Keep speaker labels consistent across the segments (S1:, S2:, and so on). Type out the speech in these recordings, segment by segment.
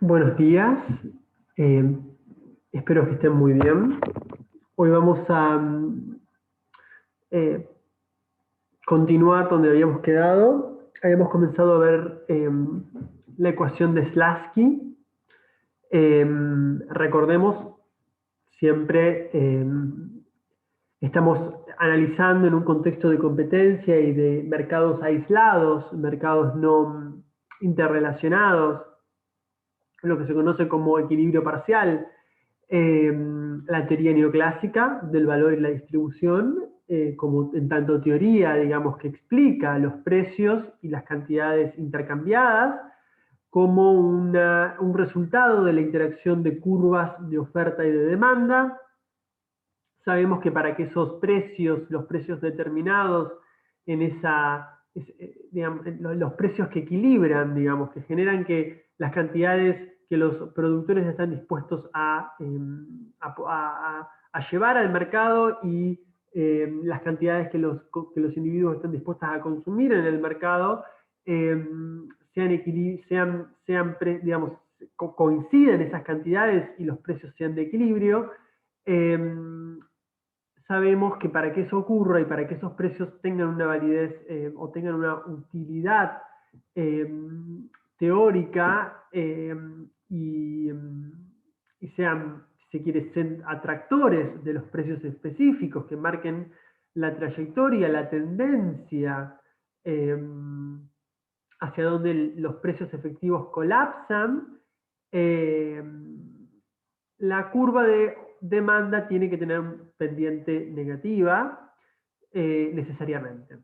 S1: Buenos días, eh, espero que estén muy bien. Hoy vamos a eh, continuar donde habíamos quedado. Habíamos comenzado a ver la ecuación de Slasky. Recordemos, siempre estamos analizando en un contexto de competencia y de mercados aislados, mercados no interrelacionados, lo que se conoce como equilibrio parcial. La teoría neoclásica del valor y la distribución, como en tanto teoría, digamos, que explica los precios y las cantidades intercambiadas, como un resultado de la interacción de curvas de oferta y de demanda. Sabemos que para que esos precios, los precios determinados en digamos, los precios que equilibran, digamos, que generan que las cantidades que los productores están dispuestos a llevar al mercado y las cantidades que los individuos están dispuestos a consumir en el mercado eh, digamos, coinciden esas cantidades y los precios sean de equilibrio. eh, Sabemos que para que eso ocurra y para que esos precios tengan una validez o tengan una utilidad eh, teórica y sean, si se quiere, sean atractores de los precios específicos que marquen la trayectoria, la tendencia eh, hacia donde los precios efectivos colapsan, eh, la curva de demanda tiene que tener un pendiente negativa necesariamente.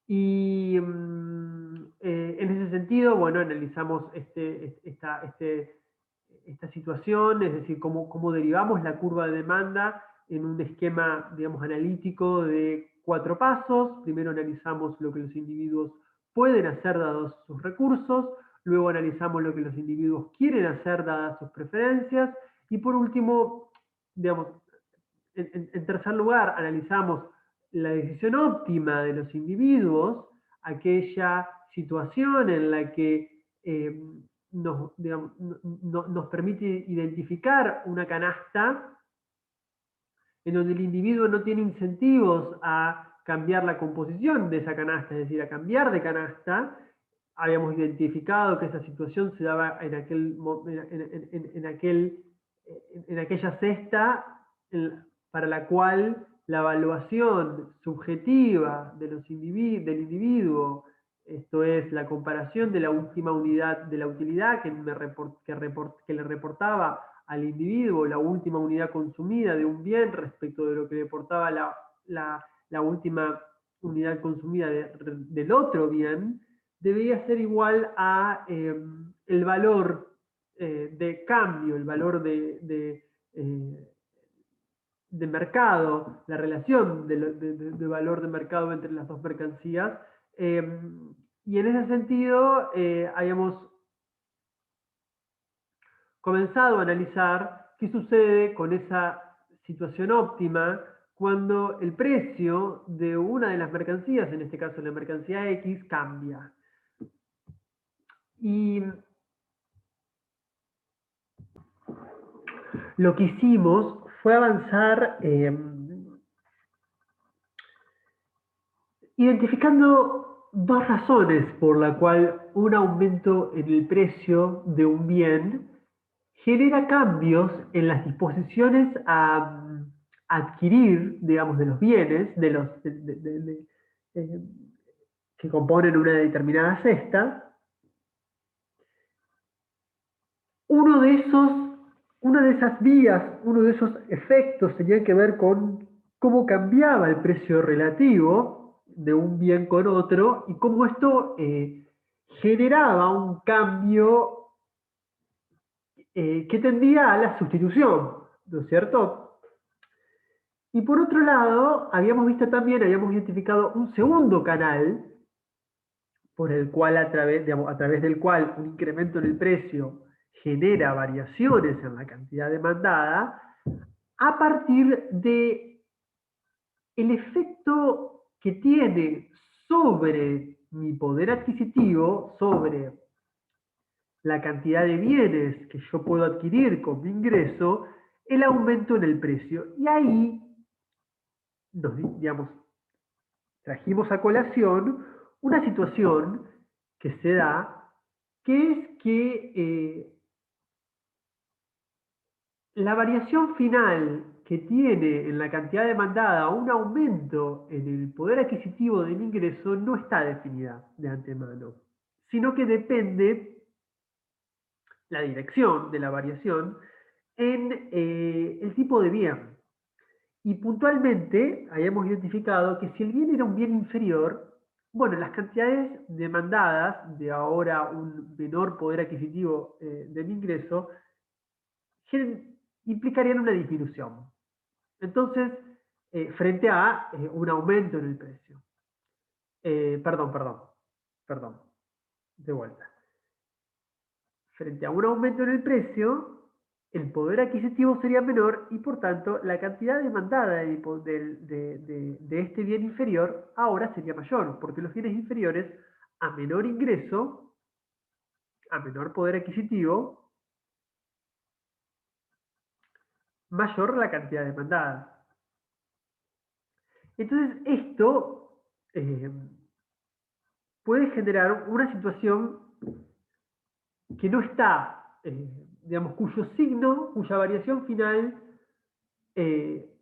S1: Y en ese sentido, bueno, analizamos esta situación, es decir, cómo derivamos la curva de demanda en un esquema, digamos, analítico de 4 pasos. Primero analizamos lo que los individuos pueden hacer dados sus recursos, luego analizamos lo que los individuos quieren hacer dadas sus preferencias, y por último, digamos, en tercer lugar, analizamos la decisión óptima de los individuos, aquella situación en la que digamos, nos permite identificar una canasta en donde el individuo no tiene incentivos a cambiar la composición de esa canasta, es decir, a cambiar de canasta. Habíamos identificado que esa situación se daba en aquella cesta para la cual la evaluación subjetiva del individuo, esto es, la comparación de la última unidad de la utilidad que le reportaba al individuo la última unidad consumida de un bien respecto de lo que le reportaba la última unidad consumida del otro bien, debería ser igual a el valor de cambio, el valor de mercado, la relación de valor de mercado entre las dos mercancías. Eh, y en ese sentido, habíamos comenzado a analizar qué sucede con esa situación óptima cuando el precio de una de las mercancías, en este caso la mercancía X, cambia. Y lo que hicimos fue avanzar identificando dos razones por la cual un aumento en el precio de un bien genera cambios en las disposiciones a adquirir, digamos, de los bienes, eh, que componen una determinada cesta. Uno de esos, una de esas vías, uno de esos efectos tenía que ver con cómo cambiaba el precio relativo de un bien con otro y cómo esto generaba un cambio que tendía a la sustitución, ¿no es cierto? Y por otro lado, habíamos identificado un segundo canal por el cual digamos, a través del cual un incremento en el precio genera variaciones en la cantidad demandada a partir de el efecto que tiene sobre mi poder adquisitivo, sobre la cantidad de bienes que yo puedo adquirir con mi ingreso, el aumento en el precio. Y ahí, digamos, trajimos a colación una situación que se da, que es que la variación final que tiene en la cantidad demandada un aumento en el poder adquisitivo del ingreso no está definida de antemano, sino que depende la dirección de la variación en el tipo de bien. Y puntualmente habíamos identificado que si el bien era un bien inferior, bueno, las cantidades demandadas de ahora un menor poder adquisitivo del ingreso implicarían una disminución. Entonces, frente a un aumento en el precio. Perdón, de vuelta. Frente a un aumento en el precio, el poder adquisitivo sería menor y por tanto la cantidad demandada de este bien inferior ahora sería mayor, porque los bienes inferiores a menor ingreso, a menor poder adquisitivo, mayor la cantidad demandada. Entonces esto puede generar una situación que no está, digamos, cuyo signo, cuya variación final eh,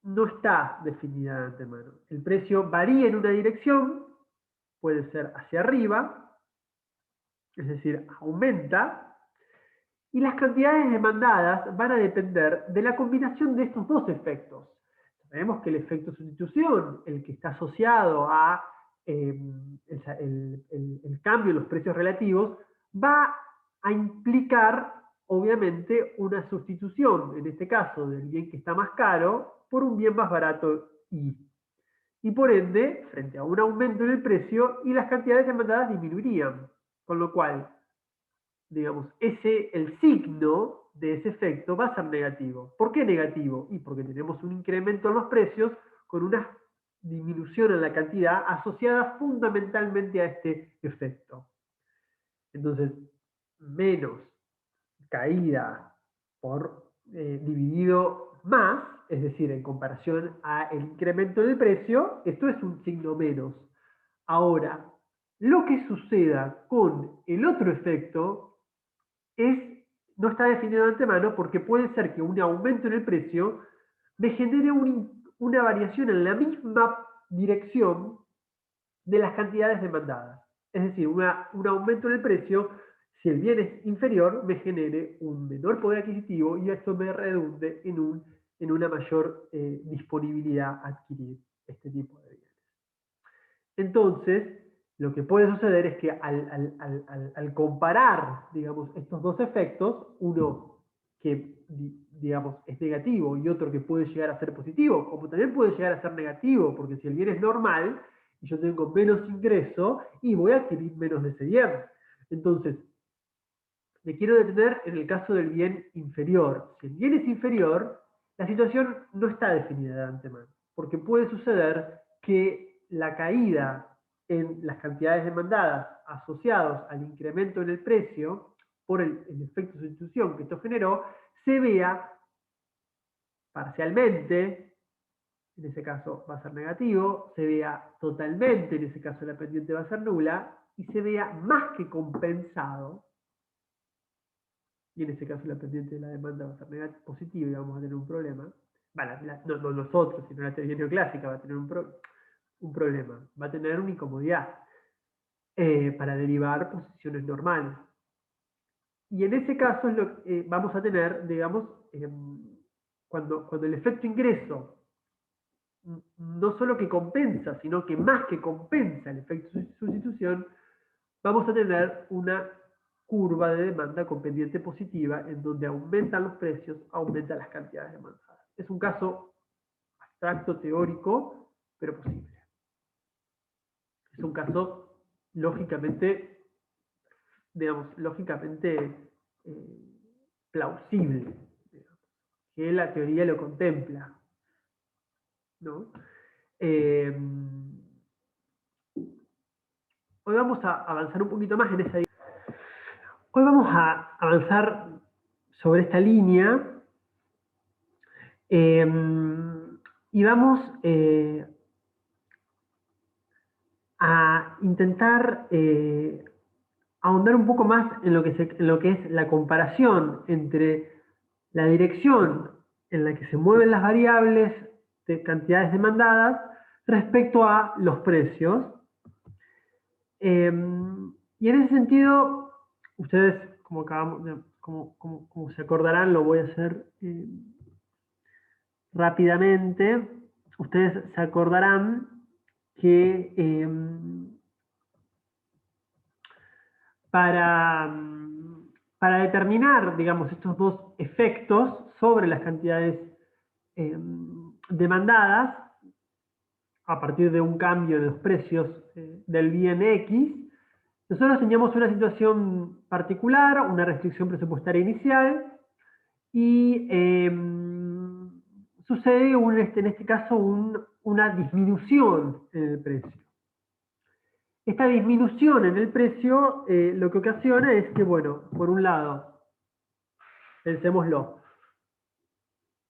S1: no está definida de antemano. El precio varía en una dirección, puede ser hacia arriba, es decir, aumenta, y las cantidades demandadas van a depender de la combinación de estos dos efectos. Sabemos que el efecto sustitución, el que está asociado a el cambio en los precios relativos, va a implicar, obviamente, una sustitución, en este caso, del bien que está más caro por un bien más barato y por ende, frente a un aumento en el precio, y las cantidades demandadas disminuirían. Con lo cual, digamos, el signo de ese efecto va a ser negativo. ¿Por qué negativo? Y porque tenemos un incremento en los precios con una disminución en la cantidad asociada fundamentalmente a este efecto. Entonces, menos caída por dividido más, es decir, en comparación al incremento del precio, esto es un signo menos. Ahora, lo que suceda con el otro efecto no está definido de antemano porque puede ser que un aumento en el precio me genere una variación en la misma dirección de las cantidades demandadas. Es decir, un aumento en el precio, si el bien es inferior, me genere un menor poder adquisitivo y esto me redunde en una mayor disponibilidad a adquirir este tipo de bienes. Entonces, lo que puede suceder es que al comparar, digamos, estos dos efectos, uno que, digamos, es negativo y otro que puede llegar a ser positivo, como también puede llegar a ser negativo, porque si el bien es normal y yo tengo menos ingreso, y voy a adquirir menos de ese bien. Entonces, me quiero detener en el caso del bien inferior. Si el bien es inferior, la situación no está definida de antemano, porque puede suceder que la caída en las cantidades demandadas asociados al incremento en el precio por el efecto de sustitución que esto generó, se vea parcialmente, en ese caso va a ser negativo, se vea totalmente, en ese caso la pendiente va a ser nula, y se vea más que compensado, y en este caso la pendiente de la demanda va a ser positiva y vamos a tener un problema. No nosotros, sino la teoría neoclásica va a tener un problema, va a tener una incomodidad para derivar posiciones normales. Y en ese caso vamos a tener, digamos, cuando el efecto ingreso no solo que compensa, sino que más que compensa el efecto sustitución, vamos a tener una curva de demanda con pendiente positiva en donde aumentan los precios, aumentan las cantidades demandadas. Es un caso abstracto, teórico, pero posible. Es un caso lógicamente, digamos, lógicamente plausible, digamos, que la teoría lo contempla, ¿no? Hoy vamos a avanzar un poquito más en esa idea. Hoy vamos a avanzar sobre esta línea y vamos a intentar ahondar un poco más en en lo que es la comparación entre la dirección en la que se mueven las variables de cantidades demandadas respecto a los precios. Y en ese sentido, ustedes, como se acordarán, lo voy a hacer rápidamente. Ustedes se acordarán que para, para determinar, digamos, estos dos efectos sobre las cantidades demandadas, a partir de un cambio en los precios del bien X, nosotros teníamos una situación particular, una restricción presupuestaria inicial, y sucede en este caso una disminución en el precio. Esta disminución en el precio lo que ocasiona es que, bueno, por un lado, pensémoslo,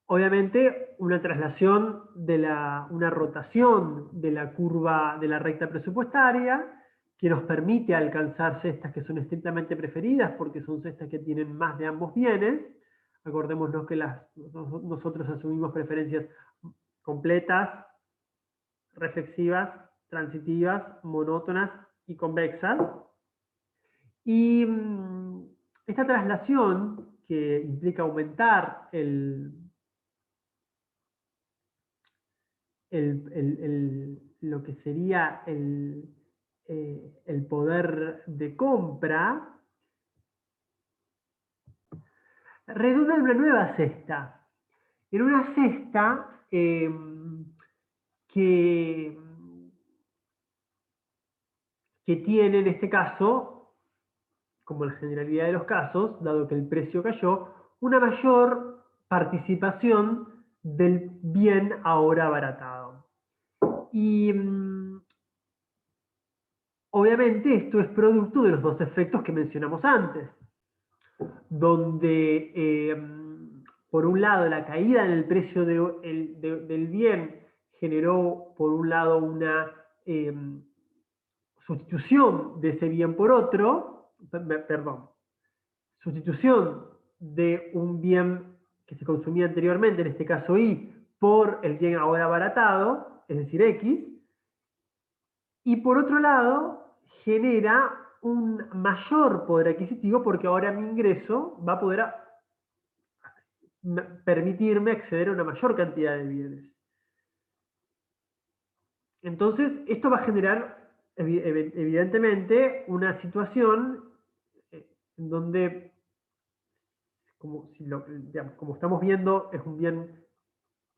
S1: obviamente una traslación una rotación de la curva de la recta presupuestaria que nos permite alcanzar cestas que son estrictamente preferidas porque son cestas que tienen más de ambos bienes. Acordémonos que nosotros asumimos preferencias completas, reflexivas, transitivas, monótonas y convexas. Y esta traslación que implica aumentar lo que sería el poder de compra, redunda en una nueva cesta. En una cesta que tiene en este caso, como la generalidad de los casos, dado que el precio cayó, una mayor participación del bien ahora abaratado. Y obviamente esto es producto de los dos efectos que mencionamos antes, donde por un lado la caída en el precio del bien generó por un lado una sustitución de ese bien por otro, perdón, sustitución de un bien que se consumía anteriormente, en este caso Y, por el bien ahora abaratado, es decir, X, y por otro lado genera un mayor poder adquisitivo porque ahora mi ingreso va a poder permitirme acceder a una mayor cantidad de bienes. Entonces, esto va a generar evidentemente una situación en donde, como estamos viendo, es un bien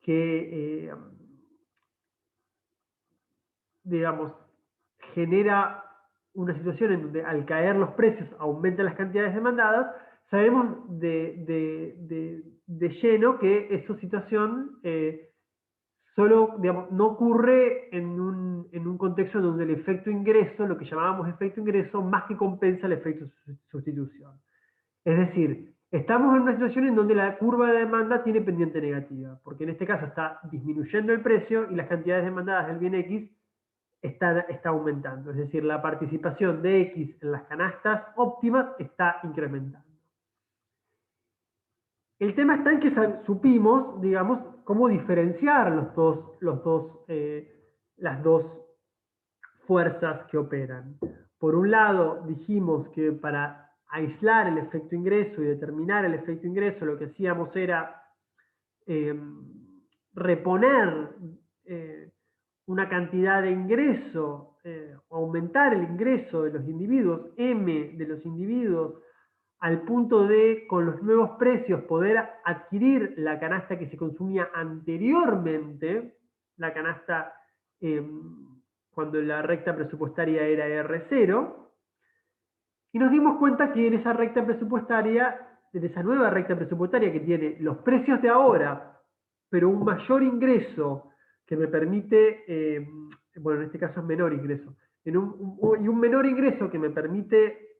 S1: que, digamos, genera una situación en donde al caer los precios aumentan las cantidades demandadas. Sabemos de lleno que esa situación solo, digamos, no ocurre en un contexto donde el efecto ingreso, lo que llamábamos efecto ingreso, más que compensa el efecto sustitución. Es decir, estamos en una situación en donde la curva de demanda tiene pendiente negativa, porque en este caso está disminuyendo el precio y las cantidades demandadas del bien X está aumentando. Es decir, la participación de X en las canastas óptimas está incrementando. El tema está en que supimos, digamos, cómo diferenciar las dos fuerzas que operan. Por un lado, dijimos que para aislar el efecto ingreso y determinar el efecto ingreso, lo que hacíamos era reponer una cantidad de ingreso, aumentar el ingreso de los individuos, M de los individuos, al punto de, con los nuevos precios, poder adquirir la canasta que se consumía anteriormente, la canasta cuando la recta presupuestaria era R0, y nos dimos cuenta que en esa recta presupuestaria, en esa nueva recta presupuestaria que tiene los precios de ahora, pero un mayor ingreso que me permite, bueno, en este caso es menor ingreso, y un menor ingreso que me permite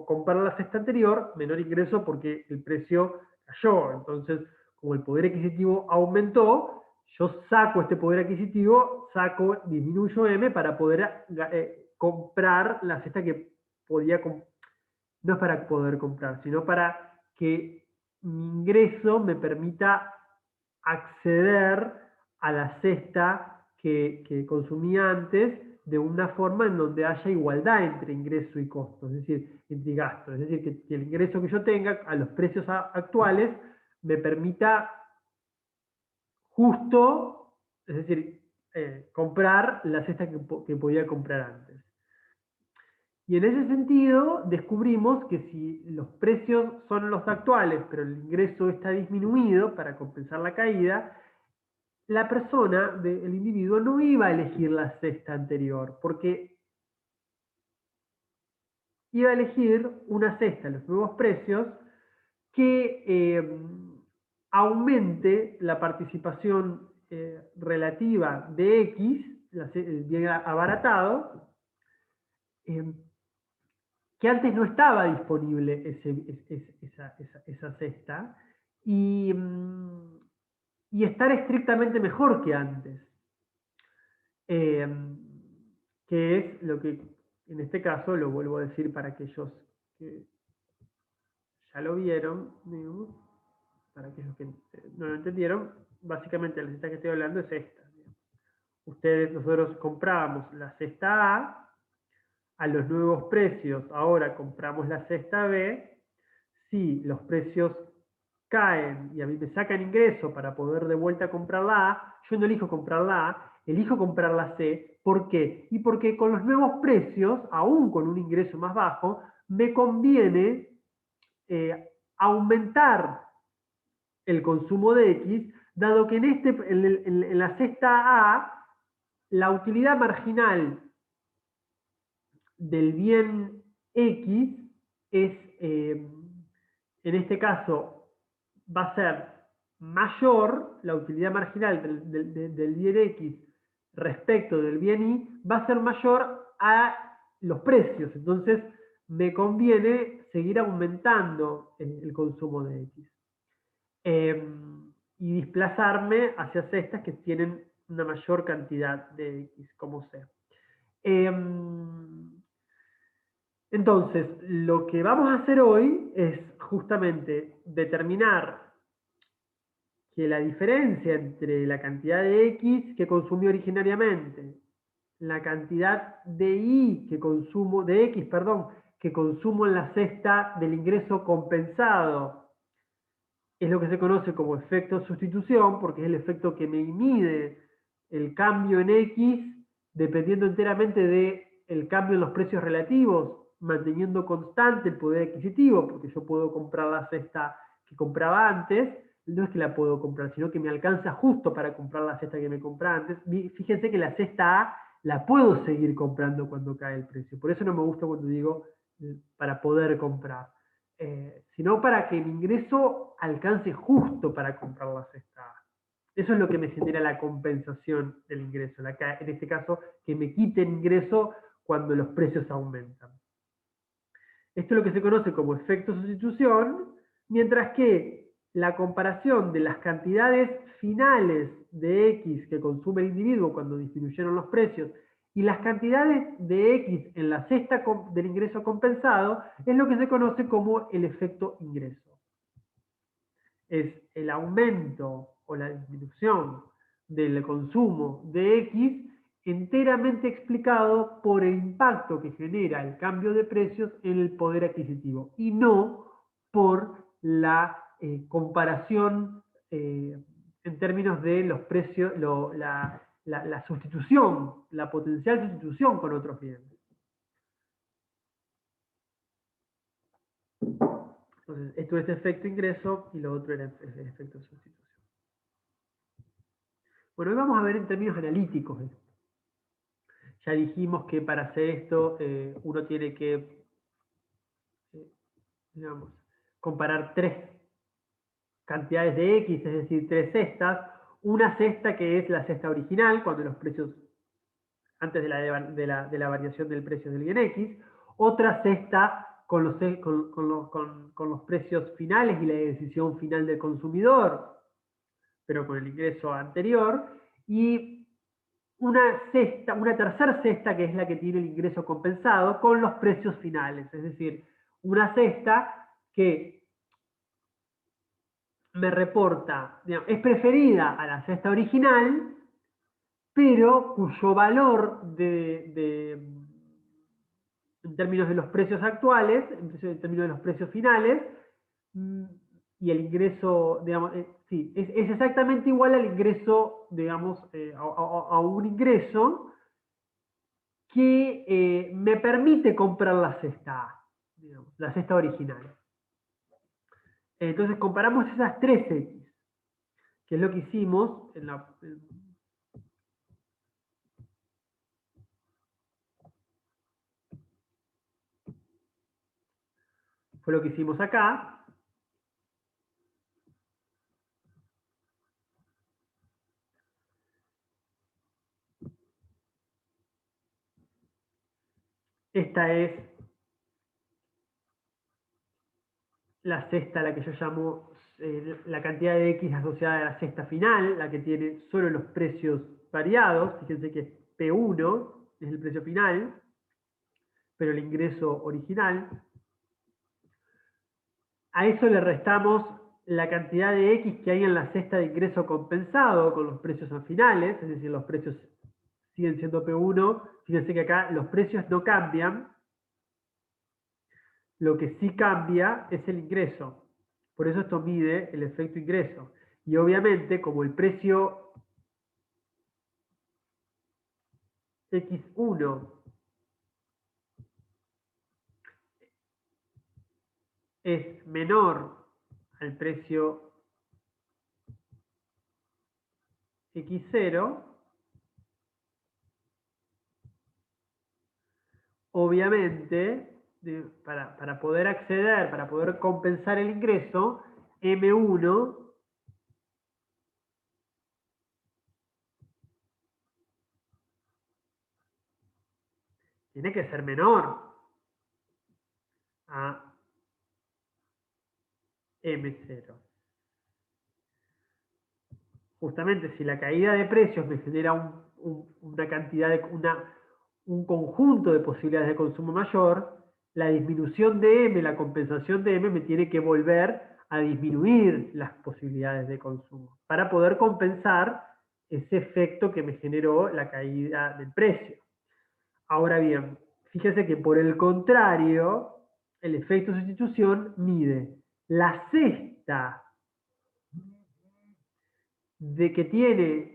S1: comprar la cesta anterior, menor ingreso porque el precio cayó. Entonces, como el poder adquisitivo aumentó, yo saco este poder adquisitivo, disminuyo M para poder comprar la cesta que podía comprar. No es para poder comprar, sino para que mi ingreso me permita acceder a la cesta que consumía antes de una forma en donde haya igualdad entre ingreso y costo, es decir, entre gasto. Es decir, que el ingreso que yo tenga a los precios actuales me permita justo, es decir, comprar la cesta que podía comprar antes. Y en ese sentido descubrimos que si los precios son los actuales, pero el ingreso está disminuido para compensar la caída, la persona, el individuo, no iba a elegir la cesta anterior, porque iba a elegir una cesta a los nuevos precios que aumente la participación relativa de X, el bien abaratado, eh, que antes no estaba disponible esa cesta, y, y estar estrictamente mejor que antes. Eh, que es lo que, en este caso, lo vuelvo a decir para aquellos que ya lo vieron, digamos, para aquellos que no lo entendieron, básicamente la cesta que estoy hablando es esta. Nosotros comprábamos la cesta a los nuevos precios, ahora compramos la cesta B, si los precios caen y a mí me sacan ingreso para poder de vuelta comprar la A, yo no elijo comprar la A, elijo comprar la C. ¿Por qué? Y porque con los nuevos precios, aún con un ingreso más bajo, me conviene aumentar el consumo de X, dado que en la cesta A, la utilidad marginal del bien X es, en este caso, va a ser mayor, la utilidad marginal del bien X respecto del bien Y, va a ser mayor a los precios. Entonces, me conviene seguir aumentando el consumo de X. Y desplazarme hacia cestas que tienen una mayor cantidad de X, como sea. Entonces, lo que vamos a hacer hoy es justamente determinar que la diferencia entre la cantidad de X que consumí originariamente, la cantidad de Y que consumo, de X, perdón, que consumo en la cesta del ingreso compensado, es lo que se conoce como efecto de sustitución, porque es el efecto que me mide el cambio en X dependiendo enteramente del cambio en los precios relativos, manteniendo constante el poder adquisitivo, porque yo puedo comprar la cesta que compraba antes, no es que la puedo comprar, sino que me alcanza justo para comprar la cesta que me compraba antes. Fíjense que la cesta A la puedo seguir comprando cuando cae el precio. Por eso no me gusta cuando digo para poder comprar. Sino para que mi ingreso alcance justo para comprar la cesta A. Eso es lo que me genera la compensación del ingreso. En este caso, que me quiten ingreso cuando los precios aumentan. Esto es lo que se conoce como efecto sustitución, mientras que la comparación de las cantidades finales de X que consume el individuo cuando disminuyeron los precios y las cantidades de X en la cesta del ingreso compensado es lo que se conoce como el efecto ingreso. Es el aumento o la disminución del consumo de X enteramente explicado por el impacto que genera el cambio de precios en el poder adquisitivo y no por la comparación en términos de los precios, la sustitución, la potencial sustitución con otros bienes. Entonces, esto es efecto ingreso y lo otro era efecto sustitución. Bueno, hoy vamos a ver en términos analíticos esto. Ya dijimos que para hacer esto uno tiene que, digamos, comparar tres cantidades de X, es decir, tres cestas. Una cesta que es la cesta original, cuando los precios, antes de la variación del precio del bien X. Otra cesta con los precios finales y la decisión final del consumidor, pero con el ingreso anterior, y una tercera cesta que es la que tiene el ingreso compensado con los precios finales, es decir, una cesta que me reporta, digamos, es preferida a la cesta original, pero cuyo valor en términos de los precios actuales, en términos de los precios finales, mm, y el ingreso, digamos, sí, es exactamente igual al ingreso, digamos, a un ingreso que me permite comprar la cesta A, digamos, la cesta original. Entonces comparamos esas tres X, que es lo que hicimos fue lo que hicimos acá. Esta es la cesta, la que yo llamo la cantidad de X asociada a la cesta final, la que tiene solo los precios variados. Fíjense que es P1, es el precio final, pero el ingreso original. A eso le restamos la cantidad de X que hay en la cesta de ingreso compensado con los precios finales, es decir, los precios siguen siendo P1. Fíjense que acá los precios no cambian, lo que sí cambia es el ingreso. Por eso esto mide el efecto ingreso. Y obviamente, como el precio X1 es menor al precio X0, obviamente, para poder acceder, para poder compensar el ingreso, M1 tiene que ser menor a M0. Justamente si la caída de precios me genera una cantidad un conjunto de posibilidades de consumo mayor, la disminución de M, la compensación de M, me tiene que volver a disminuir las posibilidades de consumo para poder compensar ese efecto que me generó la caída del precio. Ahora bien, fíjese que por el contrario, el efecto de sustitución mide la cesta de que tiene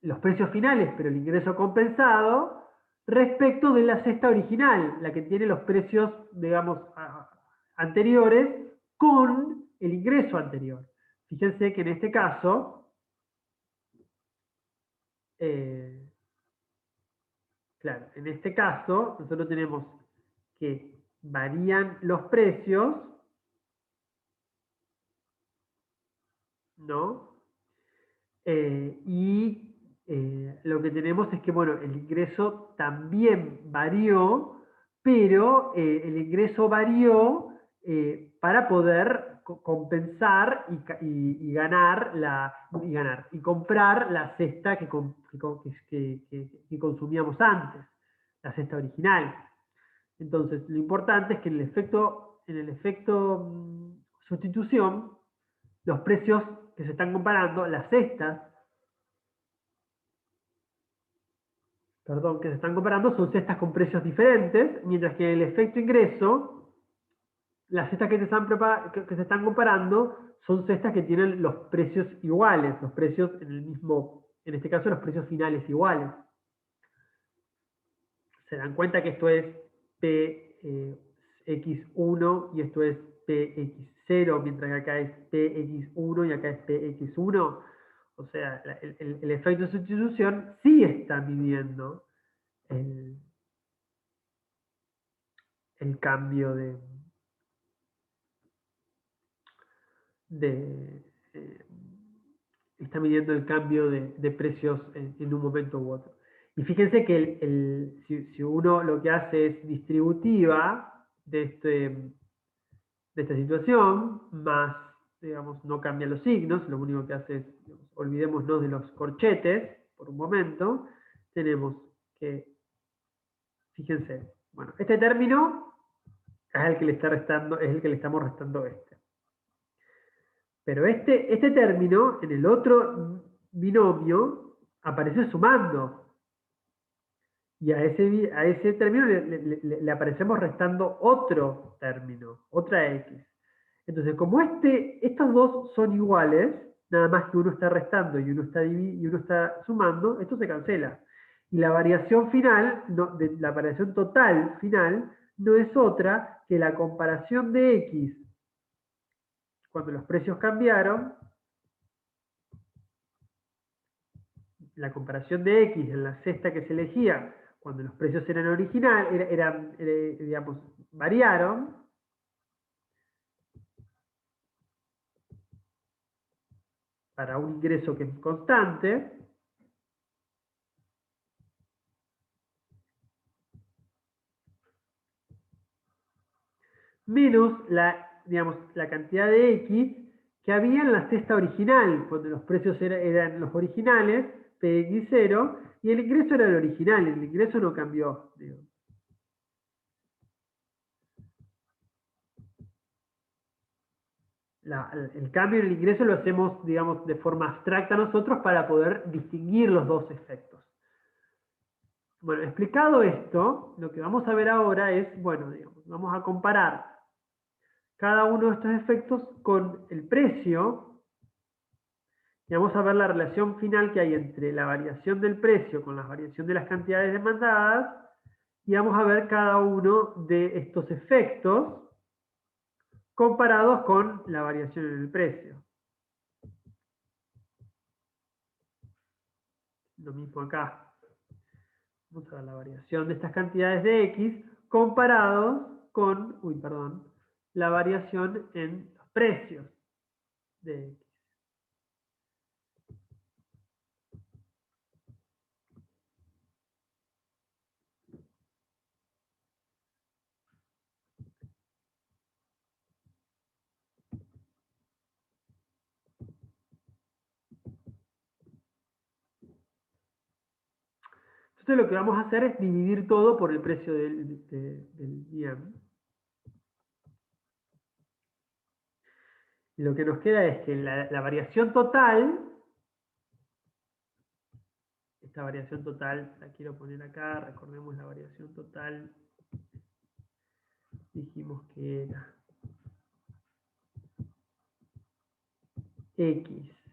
S1: los precios finales, pero el ingreso compensado, respecto de la cesta original, la que tiene los precios, digamos, anteriores con el ingreso anterior. Fíjense que en este caso, eh, claro, en este caso nosotros tenemos que varían los precios, ¿no? Y lo que tenemos es que, bueno, el ingreso también varió, pero el ingreso varió para poder compensar y comprar la cesta que consumíamos antes, la cesta original. Entonces, lo importante es que en el efecto sustitución, los precios que se están comparando, las cestas, perdón, que se están comparando son cestas con precios diferentes, mientras que en el efecto ingreso, las cestas que se están comparando son cestas que tienen los precios iguales, los precios en este caso los precios finales iguales. Se dan cuenta que esto es PX1 y esto es PX0, mientras que acá es PX1 y acá es PX1. O sea, el efecto de sustitución sí está midiendo el, el cambio de está midiendo el cambio de precios en un momento u otro. Y fíjense que si uno lo que hace es distributiva de esta situación, más, digamos, no cambia los signos, lo único que hace es, digamos, olvidémonos de los corchetes por un momento, tenemos que, fíjense, bueno, este término es el que le está restando, es el que le estamos restando este. Pero este término, en el otro binomio, aparece sumando. Y a ese término le aparecemos restando otro término, otra x. Entonces, como estos dos son iguales, nada más que uno está restando y uno está sumando, esto se cancela. Y la variación final, la variación total final, no es otra que la comparación de x cuando los precios cambiaron, la comparación de x en la cesta que se elegía cuando los precios eran originales, digamos, variaron, para un ingreso que es constante, menos digamos, la cantidad de X que había en la cesta original, cuando los precios eran los originales, PX0, y el ingreso era el original, el ingreso no cambió. Digo. El cambio en el ingreso lo hacemos, digamos, de forma abstracta nosotros para poder distinguir los dos efectos. Bueno, explicado esto, lo que vamos a ver ahora es, bueno, digamos, vamos a comparar cada uno de estos efectos con el precio y vamos a ver la relación final que hay entre la variación del precio con la variación de las cantidades demandadas y vamos a ver cada uno de estos efectos comparados con la variación en el precio. Lo mismo acá. Vamos a ver la variación de estas cantidades de X comparados con, la variación en los precios de X. Entonces lo que vamos a hacer es dividir todo por el precio del bien. Y lo que nos queda es que la variación total, esta variación total la quiero poner acá, recordemos la variación total, dijimos que era X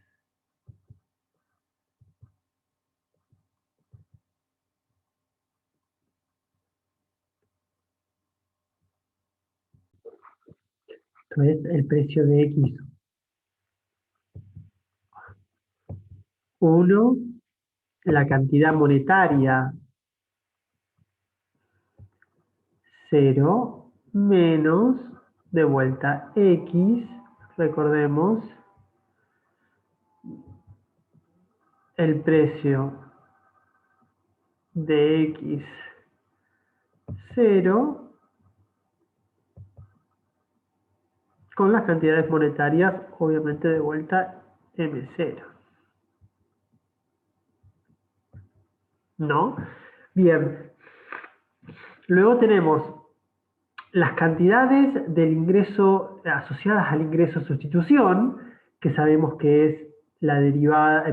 S1: entonces el precio de X1, la cantidad monetaria 0 menos de vuelta X, recordemos, el precio de X0 con las cantidades monetarias, obviamente de vuelta M0. ¿No? Bien. Luego tenemos las cantidades del ingreso asociadas al ingreso sustitución, que sabemos que es la derivada,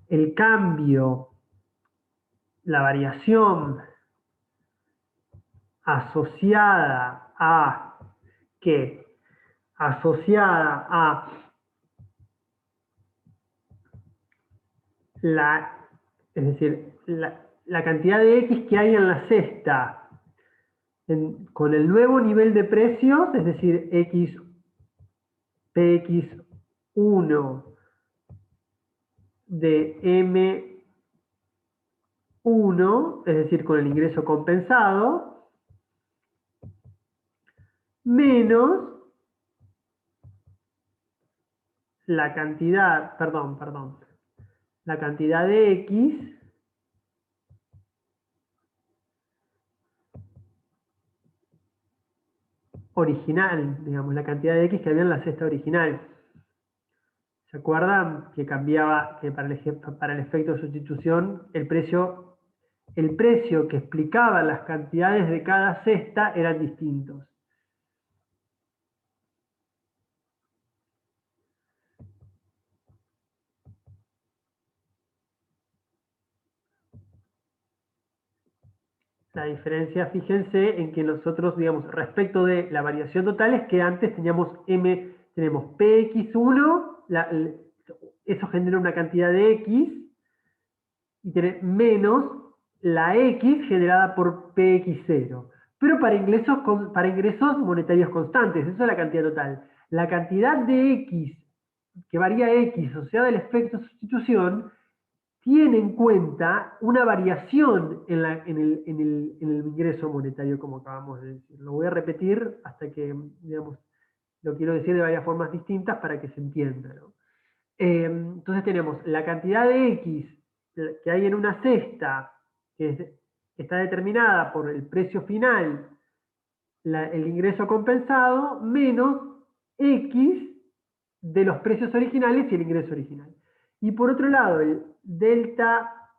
S1: el cambio, la variación asociada a, ¿qué? Asociada a es decir, la cantidad de X que hay en la cesta con el nuevo nivel de precios, es decir, PX1 de M1, es decir, con el ingreso compensado, menos la cantidad, la cantidad de X original, digamos, la cantidad de X que había en la cesta original. ¿Se acuerdan que cambiaba, que para el efecto de sustitución, el precio que explicaba las cantidades de cada cesta eran distintos? La diferencia, fíjense, en que nosotros, digamos, respecto de la variación total, es que antes tenemos px1, eso genera una cantidad de x, y tener menos la x generada por px0. Pero para ingresos monetarios constantes, eso es la cantidad total. La cantidad de x, que varía x, asociada al efecto de sustitución, tiene en cuenta una variación en el ingreso monetario, como acabamos de decir. Lo voy a repetir hasta que, digamos, lo quiero decir de varias formas distintas para que se entienda, ¿no? Entonces tenemos la cantidad de X que hay en una cesta, que está determinada por el precio final, el ingreso compensado, menos X de los precios originales y el ingreso original. Y por otro lado, el delta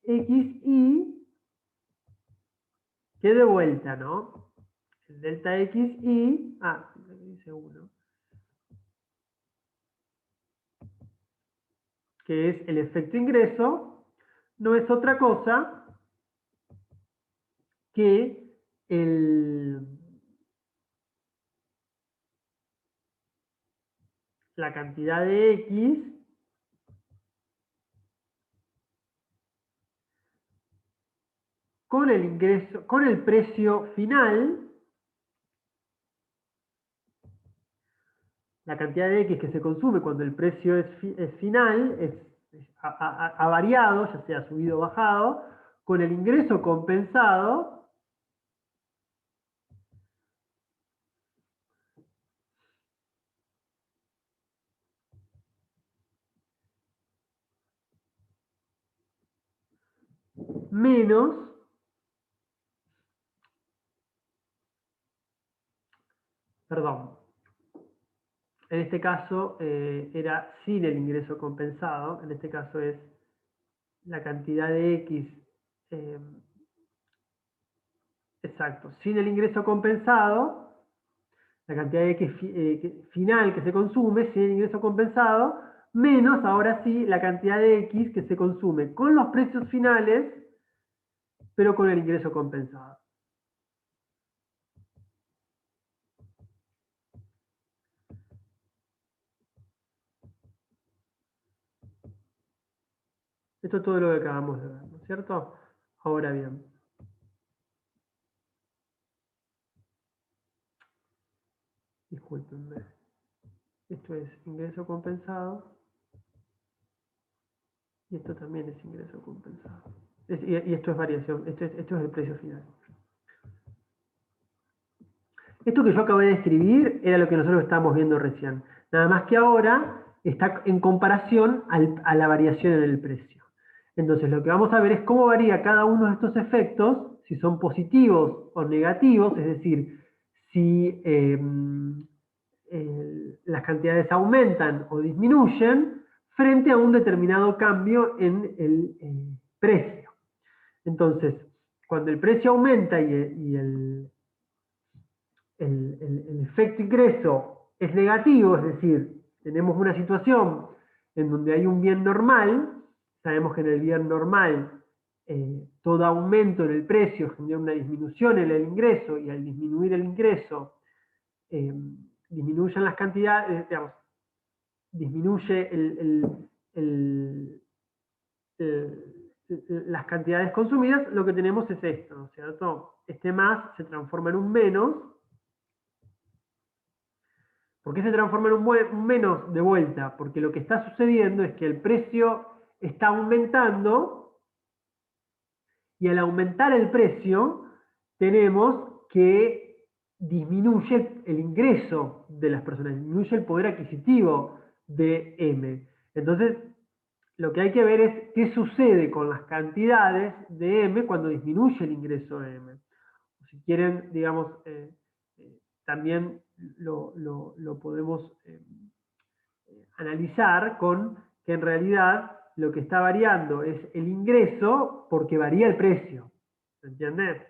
S1: XI, que de vuelta, ¿no? El delta XI, dice 1, que es el efecto ingreso, no es otra cosa que la cantidad de X con el ingreso, con el precio final, la cantidad de X que se consume cuando el precio es final, ha variado, ya sea subido o bajado, con el ingreso compensado menos, perdón, en este caso era sin el ingreso compensado, en este caso es la cantidad de X, eh, exacto, sin el ingreso compensado, la cantidad de X final que se consume sin el ingreso compensado, menos ahora sí la cantidad de X que se consume con los precios finales, pero con el ingreso compensado. Esto es todo lo que acabamos de ver, ¿no es cierto? Ahora bien, discúlpenme, esto es ingreso compensado y esto también es ingreso compensado. Y esto es variación, esto es el precio final. Esto que yo acabé de escribir era lo que nosotros estábamos viendo recién. Nada más que ahora está en comparación a la variación en el precio. Entonces lo que vamos a ver es cómo varía cada uno de estos efectos, si son positivos o negativos, es decir, si las cantidades aumentan o disminuyen frente a un determinado cambio en el precio. Entonces, cuando el precio aumenta y el efecto ingreso es negativo, es decir, tenemos una situación en donde hay un bien normal, sabemos que en el bien normal todo aumento en el precio genera una disminución en el ingreso, y al disminuir el ingreso disminuyen las cantidades, digamos, disminuye las cantidades consumidas, lo que tenemos es esto, ¿no es cierto? Este más se transforma en un menos. ¿Por qué se transforma en un menos de vuelta? Porque lo que está sucediendo es que el precio está aumentando, y al aumentar el precio tenemos que disminuye el ingreso de las personas, disminuye el poder adquisitivo de M. Entonces, lo que hay que ver es qué sucede con las cantidades de M cuando disminuye el ingreso de M. Si quieren, digamos, también lo podemos analizar con que en realidad lo que está variando es el ingreso porque varía el precio. ¿Se entiende?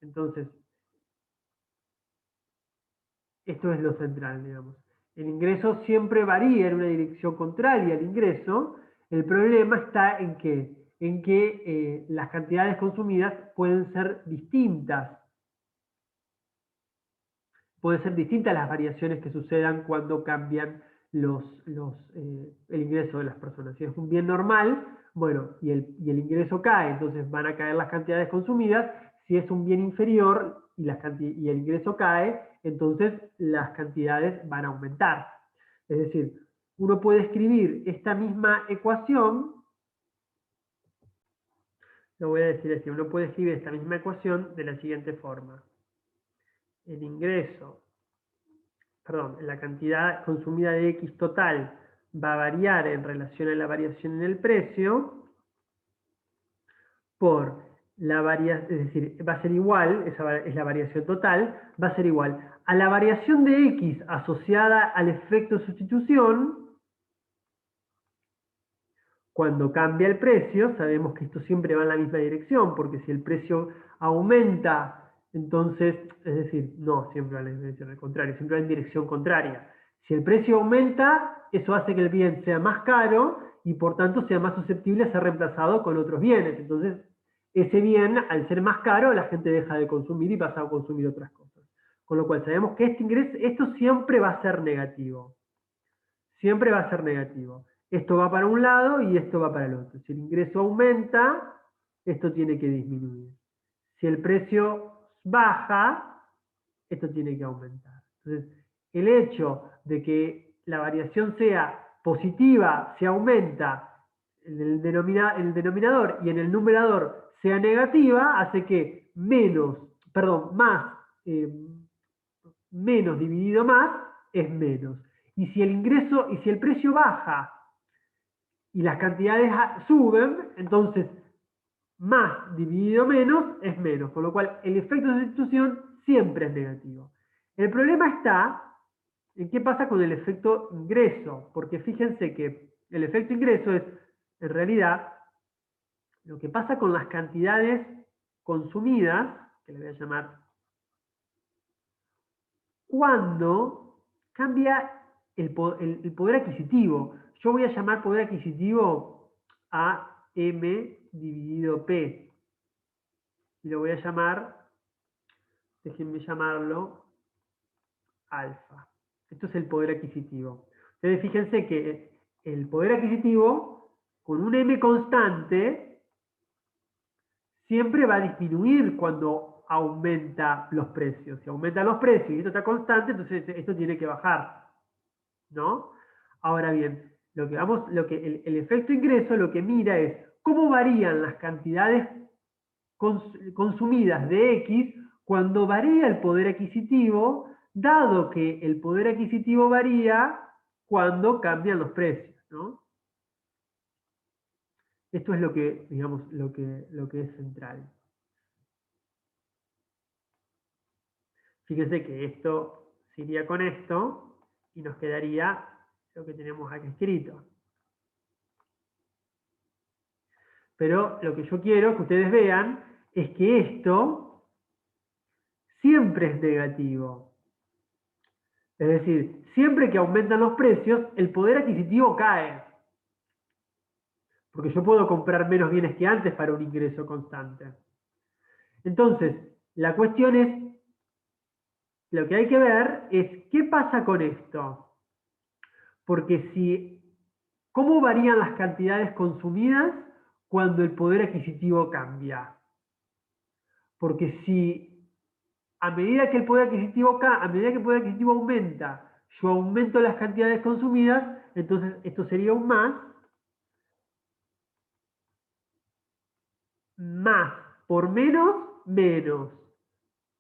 S1: Entonces, esto es lo central, digamos. El ingreso siempre varía en una dirección contraria al ingreso. El problema está en que las cantidades consumidas pueden ser distintas. Pueden ser distintas las variaciones que sucedan cuando cambian el ingreso de las personas. Si es un bien normal, bueno, y el ingreso cae, entonces van a caer las cantidades consumidas. Si es un bien inferior y el ingreso cae, entonces las cantidades van a aumentar. Es decir, uno puede escribir esta misma ecuación, lo voy a decir así, uno puede escribir esta misma ecuación de la siguiente forma. El ingreso, perdón, la cantidad consumida de X total va a variar en relación a la variación en el precio por la variación, es decir, va a ser igual, esa es la variación total, va a ser igual a la variación de X asociada al efecto de sustitución. Cuando cambia el precio, sabemos que esto siempre va en la misma dirección, porque si el precio aumenta, entonces, es decir, no siempre va en la dirección, al contrario, siempre va en dirección contraria. Si el precio aumenta, eso hace que el bien sea más caro y por tanto sea más susceptible a ser reemplazado con otros bienes. Entonces, ese bien, al ser más caro, la gente deja de consumir y pasa a consumir otras cosas. Con lo cual sabemos que este ingreso, esto siempre va a ser negativo. Siempre va a ser negativo. Esto va para un lado y esto va para el otro. Si el ingreso aumenta, esto tiene que disminuir. Si el precio baja, esto tiene que aumentar. Entonces, el hecho de que la variación sea positiva, se aumenta en el denominador y en el numerador sea negativa, hace que menos dividido más es menos. Y si el precio baja y las cantidades suben, entonces más dividido menos es menos, con lo cual el efecto de sustitución siempre es negativo. El problema está en qué pasa con el efecto ingreso, porque fíjense que el efecto ingreso es, en realidad, lo que pasa con las cantidades consumidas, que le voy a llamar, cuando cambia el poder adquisitivo. Yo voy a llamar poder adquisitivo a M dividido P. Y lo voy a llamar, déjenme llamarlo, alfa. Esto es el poder adquisitivo. Ustedes fíjense que el poder adquisitivo, con un M constante, siempre va a disminuir cuando aumenta los precios. Si aumentan los precios y esto está constante, entonces esto tiene que bajar, ¿no? Ahora bien, el efecto ingreso lo que mira es cómo varían las cantidades consumidas de X cuando varía el poder adquisitivo, dado que el poder adquisitivo varía cuando cambian los precios, ¿no? Esto es lo que, digamos, lo que es central. Fíjense que esto se iría con esto y nos quedaría lo que tenemos aquí escrito. Pero lo que yo quiero que ustedes vean es que esto siempre es negativo. Es decir, siempre que aumentan los precios, el poder adquisitivo cae. Porque yo puedo comprar menos bienes que antes para un ingreso constante. Entonces, la cuestión es, lo que hay que ver es qué pasa con esto. Porque ¿cómo varían las cantidades consumidas cuando el poder adquisitivo cambia? Porque si a medida que el poder adquisitivo aumenta, yo aumento las cantidades consumidas, entonces esto sería un más por menos, menos,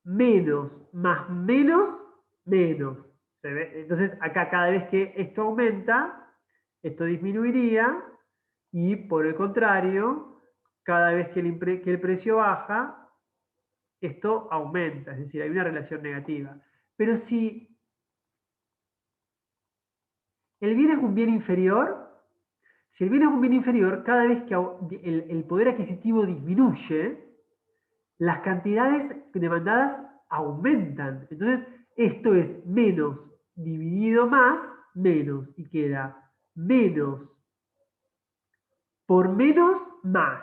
S1: menos más menos, menos. ¿Se ve? Entonces acá cada vez que esto aumenta, esto disminuiría y por el contrario, cada vez que el precio baja, esto aumenta, es decir, hay una relación negativa. Pero si el bien es un bien inferior, si el bien es un bien inferior, cada vez que el poder adquisitivo disminuye, las cantidades demandadas aumentan. Entonces, esto es menos dividido más, menos, y queda menos por menos más,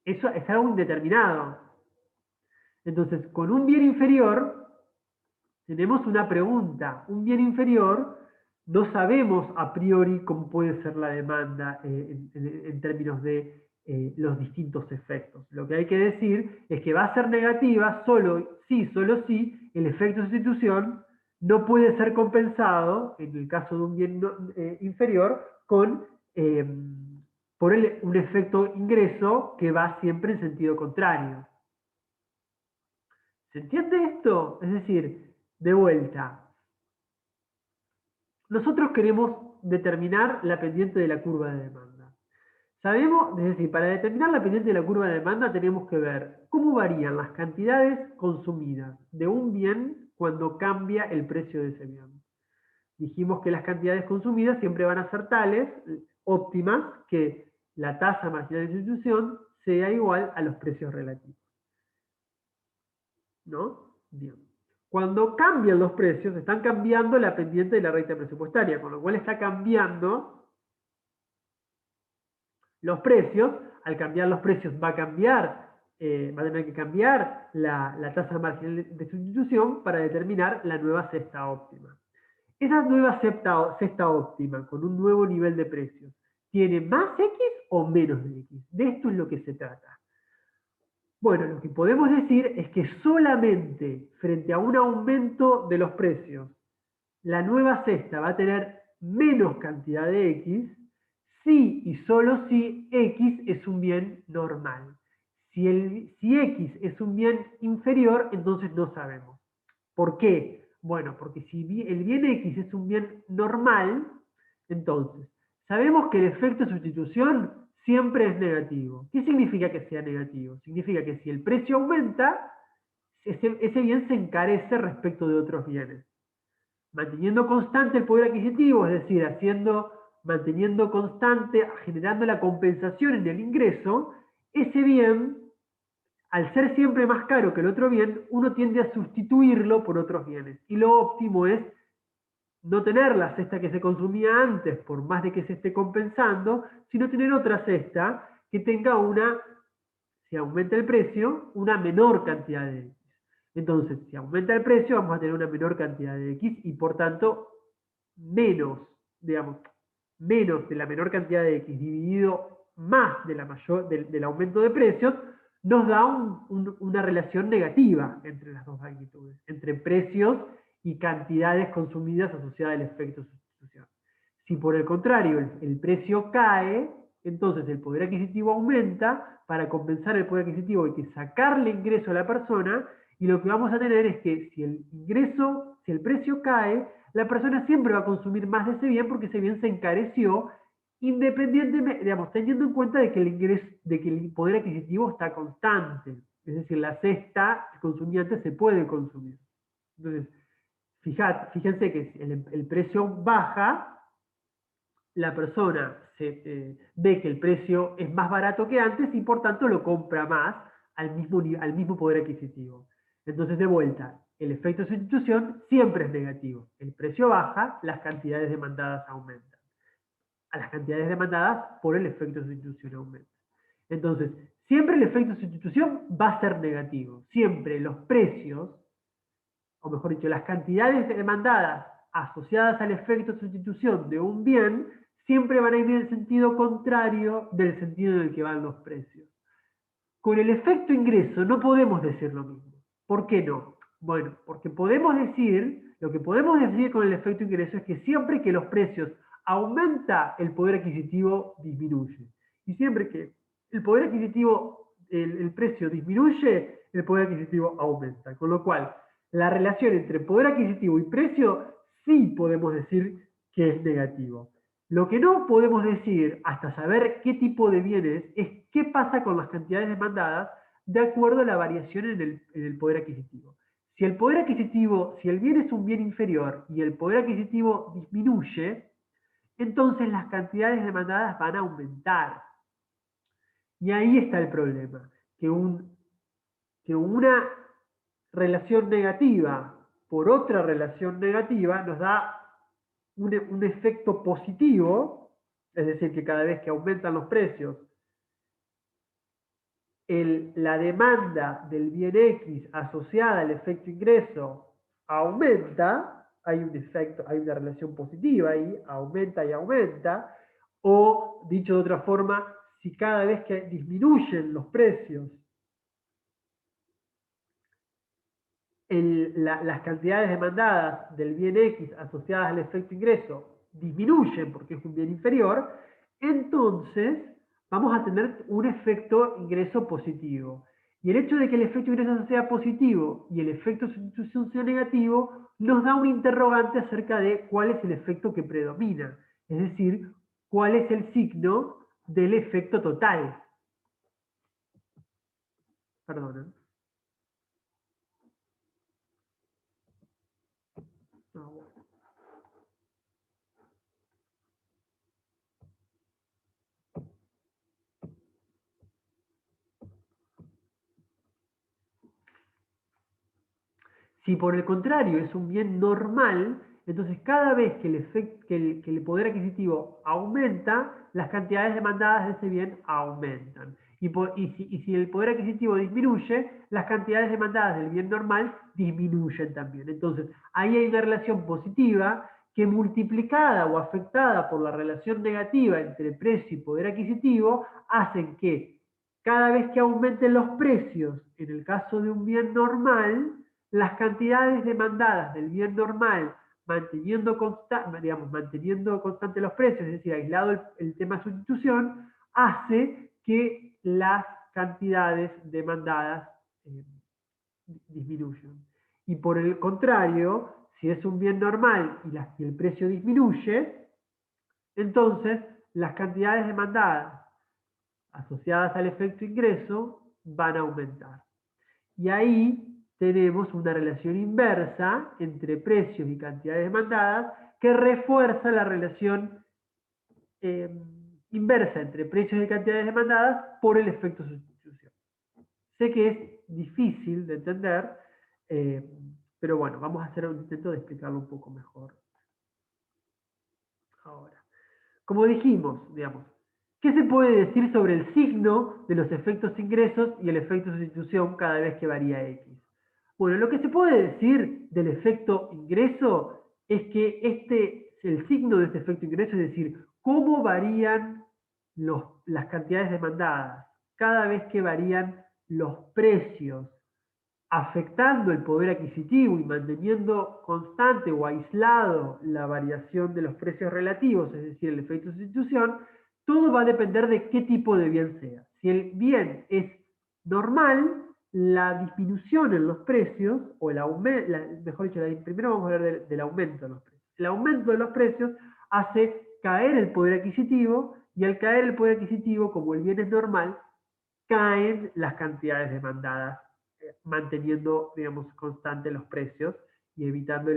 S1: eso es algo indeterminado. Entonces, con un bien inferior, tenemos una pregunta. Un bien inferior, no sabemos a priori cómo puede ser la demanda en términos de los distintos efectos. Lo que hay que decir es que va a ser negativa solo si el efecto de sustitución no puede ser compensado, en el caso de un bien inferior, eh, por un efecto ingreso que va siempre en sentido contrario. ¿Se entiende esto? Es decir, de vuelta, nosotros queremos determinar la pendiente de la curva de demanda. Sabemos, es decir, para determinar la pendiente de la curva de demanda tenemos que ver cómo varían las cantidades consumidas de un bien cuando cambia el precio de ese bien. Dijimos que las cantidades consumidas siempre van a ser tales, óptimas, que la tasa marginal de sustitución sea igual a los precios relativos. ¿No? Bien. Cuando cambian los precios, están cambiando la pendiente de la recta presupuestaria, con lo cual está cambiando los precios. Al cambiar los precios va a tener que cambiar la tasa marginal de sustitución para determinar la nueva cesta óptima. Esa nueva cesta óptima, con un nuevo nivel de precios, ¿tiene más X o menos de X? De esto es lo que se trata. Bueno, lo que podemos decir es que solamente frente a un aumento de los precios, la nueva cesta va a tener menos cantidad de X si y solo si X es un bien normal. Si X es un bien inferior, entonces no sabemos. ¿Por qué? Bueno, porque si el bien X es un bien normal, entonces sabemos que el efecto de sustitución siempre es negativo. ¿Qué significa que sea negativo? Significa que si el precio aumenta, ese bien se encarece respecto de otros bienes. Manteniendo constante el poder adquisitivo, es decir, manteniendo constante, generando la compensación en el ingreso, ese bien, al ser siempre más caro que el otro bien, uno tiende a sustituirlo por otros bienes. Y lo óptimo es no tener la cesta que se consumía antes, por más de que se esté compensando, sino tener otra cesta que tenga si aumenta el precio, una menor cantidad de X. Entonces, si aumenta el precio, vamos a tener una menor cantidad de X y por tanto, menos, digamos, menos de la menor cantidad de X dividido más del aumento de precios, nos da una relación negativa entre las dos magnitudes, entre precios y cantidades consumidas asociadas al efecto de sustitución. Si por el contrario el precio cae, entonces el poder adquisitivo aumenta. Para compensar el poder adquisitivo hay que sacarle ingreso a la persona, y lo que vamos a tener es que si el precio cae, la persona siempre va a consumir más de ese bien porque ese bien se encareció, independientemente, digamos, teniendo en cuenta de que el poder adquisitivo está constante. Es decir, la cesta consumida se puede consumir. Entonces, fíjense que si el precio baja, la persona ve que el precio es más barato que antes y por tanto lo compra más al mismo poder adquisitivo. Entonces, de vuelta, el efecto de sustitución siempre es negativo. El precio baja, las cantidades demandadas aumentan. A las cantidades demandadas por el efecto de sustitución aumentan. Entonces, siempre el efecto de sustitución va a ser negativo. Siempre los precios, o mejor dicho, las cantidades demandadas asociadas al efecto de sustitución de un bien, siempre van a ir en el sentido contrario del sentido en el que van los precios. Con el efecto ingreso no podemos decir lo mismo. ¿Por qué no? Bueno, porque lo que podemos decir con el efecto ingreso es que siempre que los precios aumenta, el poder adquisitivo disminuye. Y siempre que el poder adquisitivo, el precio disminuye, el poder adquisitivo aumenta. Con lo cual, la relación entre poder adquisitivo y precio sí podemos decir que es negativo. Lo que no podemos decir hasta saber qué tipo de bienes es qué pasa con las cantidades demandadas de acuerdo a la variación en el poder adquisitivo. Si el poder adquisitivo, si el bien es un bien inferior y el poder adquisitivo disminuye, entonces las cantidades demandadas van a aumentar. Y ahí está el problema, que una relación negativa por otra relación negativa nos da un efecto positivo, es decir, que cada vez que aumentan los precios, la demanda del bien X asociada al efecto ingreso aumenta, hay un efecto, hay una relación positiva ahí, aumenta y aumenta, o dicho de otra forma, si cada vez que disminuyen los precios, las cantidades demandadas del bien X asociadas al efecto ingreso disminuyen porque es un bien inferior, entonces vamos a tener un efecto ingreso positivo. Y el hecho de que el efecto ingreso sea positivo y el efecto sustitución sea negativo nos da un interrogante acerca de cuál es el efecto que predomina, es decir, cuál es el signo del efecto total. Perdón. No, si por el contrario es un bien normal, entonces cada vez que que el poder adquisitivo aumenta, las cantidades demandadas de ese bien aumentan. Y si el poder adquisitivo disminuye, las cantidades demandadas del bien normal disminuyen también. Entonces, ahí hay una relación positiva que multiplicada o afectada por la relación negativa entre precio y poder adquisitivo, hacen que cada vez que aumenten los precios, en el caso de un bien normal, las cantidades demandadas del bien normal manteniendo constante los precios, es decir, aislado el tema sustitución, hace que las cantidades demandadas eh, disminuyan. Y por el contrario, si es un bien normal y el precio disminuye, entonces las cantidades demandadas asociadas al efecto ingreso van a aumentar. Y ahí tenemos una relación inversa entre precios y cantidades demandadas que refuerza la relación eh, inversa entre precios y cantidades demandadas por el efecto sustitución. Sé que es difícil de entender, eh, pero bueno, vamos a hacer un intento de explicarlo un poco mejor ahora. Como dijimos, digamos, ¿qué se puede decir sobre el signo de los efectos ingresos y el efecto sustitución cada vez que varía X? Bueno, lo que se puede decir del efecto ingreso es que el signo de este efecto ingreso, es decir, cómo varían las cantidades demandadas cada vez que varían los precios, afectando el poder adquisitivo y manteniendo constante o aislado la variación de los precios relativos, es decir, el efecto de sustitución, todo va a depender de qué tipo de bien sea. Si el bien es normal, la disminución en los precios, o el aumento, mejor dicho, primero vamos a hablar del aumento de los precios. El aumento de los precios hace caer el poder adquisitivo, y al caer el poder adquisitivo, como el bien es normal, caen las cantidades demandadas, manteniendo, digamos, constantes los precios y evitando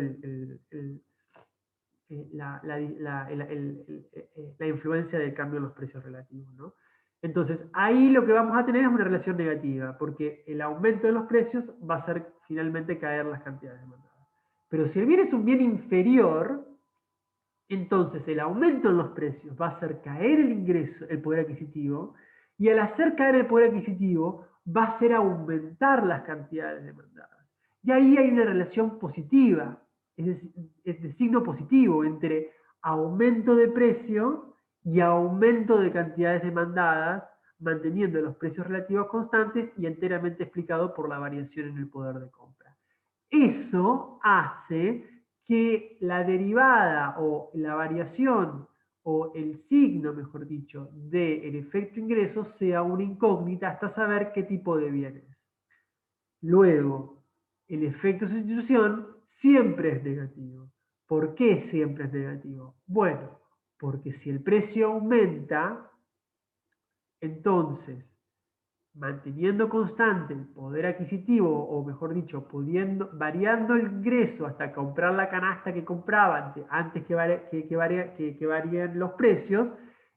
S1: la influencia del cambio en los precios relativos, ¿no? Entonces, ahí lo que vamos a tener es una relación negativa, porque el aumento de los precios va a hacer finalmente caer las cantidades demandadas. Pero si el bien es un bien inferior, entonces el aumento en los precios va a hacer caer el ingreso, el poder adquisitivo, y al hacer caer el poder adquisitivo va a hacer aumentar las cantidades demandadas. Y ahí hay una relación positiva, es de signo positivo entre aumento de precio y aumento de cantidades demandadas, manteniendo los precios relativos constantes y enteramente explicado por la variación en el poder de compra. Eso hace que la derivada o la variación o el signo, mejor dicho, del efecto ingreso sea una incógnita hasta saber qué tipo de bien es. Luego, el efecto sustitución siempre es negativo. ¿Por qué siempre es negativo? Bueno, porque si el precio aumenta, entonces manteniendo constante el poder adquisitivo, o mejor dicho, variando el ingreso hasta comprar la canasta que compraba antes que varían los precios,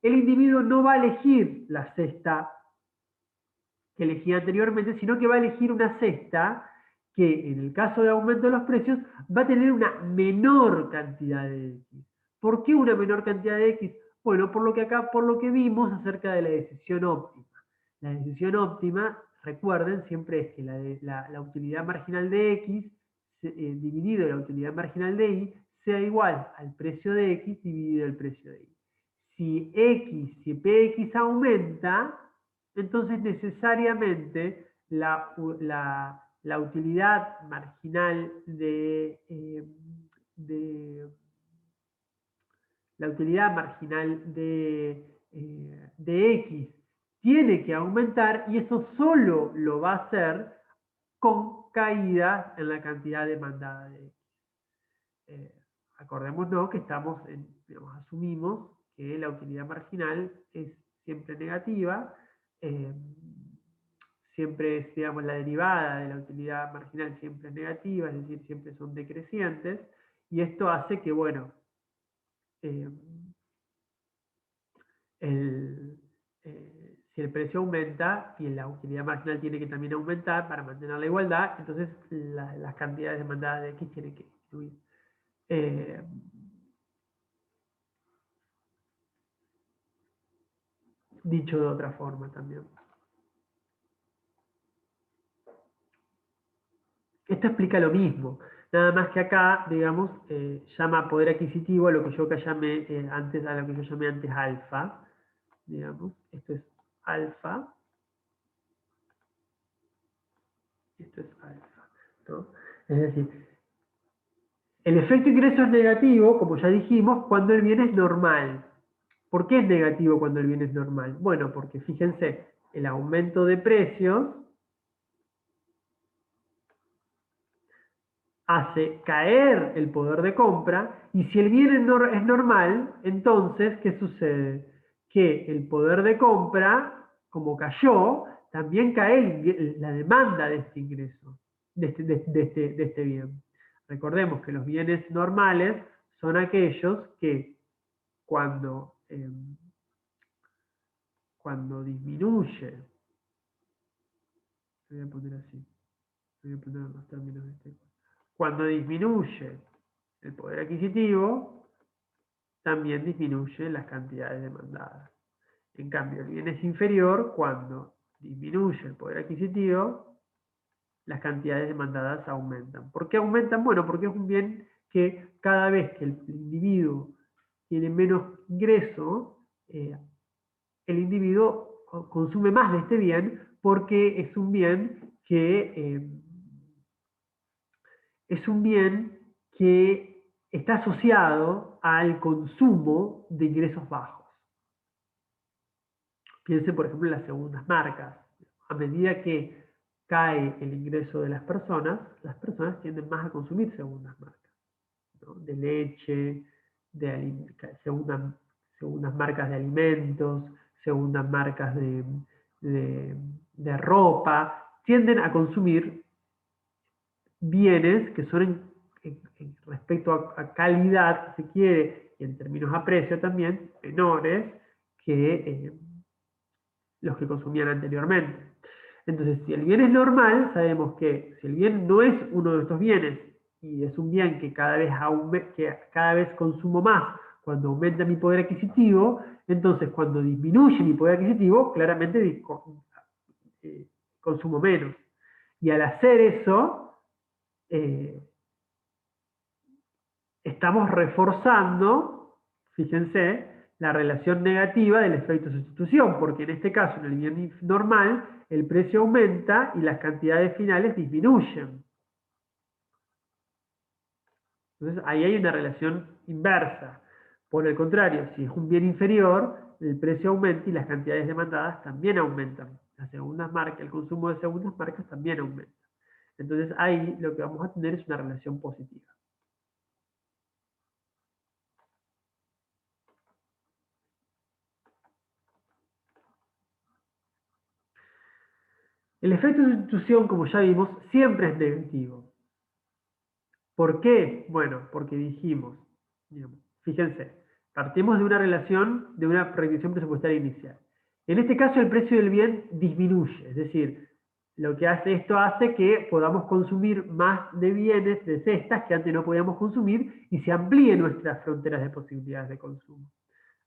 S1: el individuo no va a elegir la cesta que elegía anteriormente, sino que va a elegir una cesta que en el caso de aumento de los precios va a tener una menor cantidad de X. ¿Por qué una menor cantidad de X? Bueno, por lo que vimos acerca de la decisión óptima. La decisión óptima, recuerden, siempre es que la utilidad marginal de X dividido la utilidad marginal de Y sea igual al precio de X dividido el precio de Y. Si Px aumenta, entonces necesariamente la utilidad marginal de la utilidad marginal de X tiene que aumentar y eso solo lo va a hacer con caída en la cantidad demandada de X. Eh, Acordémonos que asumimos que la utilidad marginal es siempre negativa, eh, siempre es, digamos, la derivada de la utilidad marginal siempre es negativa, es decir, siempre son decrecientes, y esto hace que, bueno, eh, si el precio aumenta y la utilidad marginal tiene que también aumentar para mantener la igualdad, entonces las cantidades demandadas de X tienen que disminuir. Eh, Dicho de otra forma también. Esto explica lo mismo, nada más que acá, digamos, llama poder adquisitivo a lo que yo llamé antes alfa, digamos, esto es alfa, esto es alfa, ¿no? Es decir, el efecto ingreso es negativo, como ya dijimos, cuando el bien es normal. ¿Por qué es negativo cuando el bien es normal? Bueno, porque fíjense, el aumento de precios hace caer el poder de compra y si el bien es normal, entonces, ¿qué sucede? Que el poder de compra, como cayó, también cae la demanda de este ingreso, de este bien. Recordemos que los bienes normales son aquellos que cuando, cuando disminuye, voy a poner así, voy a poner los términos de este. Cuando disminuye el poder adquisitivo, también disminuye las cantidades demandadas. En cambio, el bien es inferior cuando disminuye el poder adquisitivo, las cantidades demandadas aumentan. ¿Por qué aumentan? Bueno, porque es un bien que cada vez que el individuo tiene menos ingreso, el individuo consume más de este bien porque es un bien que está asociado al consumo de ingresos bajos. Piense, por ejemplo, en las segundas marcas. A medida que cae el ingreso de las personas tienden más a consumir segundas marcas, ¿no? De leche, segundas marcas de alimentos, segundas marcas de ropa, tienden a consumir bienes que son respecto a calidad, si se quiere, y en términos a precio también, menores que los que consumían anteriormente. Entonces, si el bien es normal, sabemos que si el bien no es uno de estos bienes y es un bien que que cada vez consumo más cuando aumenta mi poder adquisitivo, entonces cuando disminuye mi poder adquisitivo, claramente consumo menos. Y al hacer eso, eh, estamos reforzando, fíjense, la relación negativa del efecto sustitución, porque en este caso, en el bien normal, el precio aumenta y las cantidades finales disminuyen. Entonces, ahí hay una relación inversa. Por el contrario, si es un bien inferior, el precio aumenta y las cantidades demandadas también aumentan. Las segundas marcas, el consumo de segundas marcas también aumenta. Entonces, ahí lo que vamos a tener es una relación positiva. El efecto de sustitución, como ya vimos, siempre es negativo. ¿Por qué? Bueno, porque dijimos, digamos, fíjense, partimos de una relación, de una revisión presupuestaria inicial. En este caso, el precio del bien disminuye, es decir, lo que hace esto hace que podamos consumir más de bienes, de cestas, que antes no podíamos consumir, y se amplíen nuestras fronteras de posibilidades de consumo.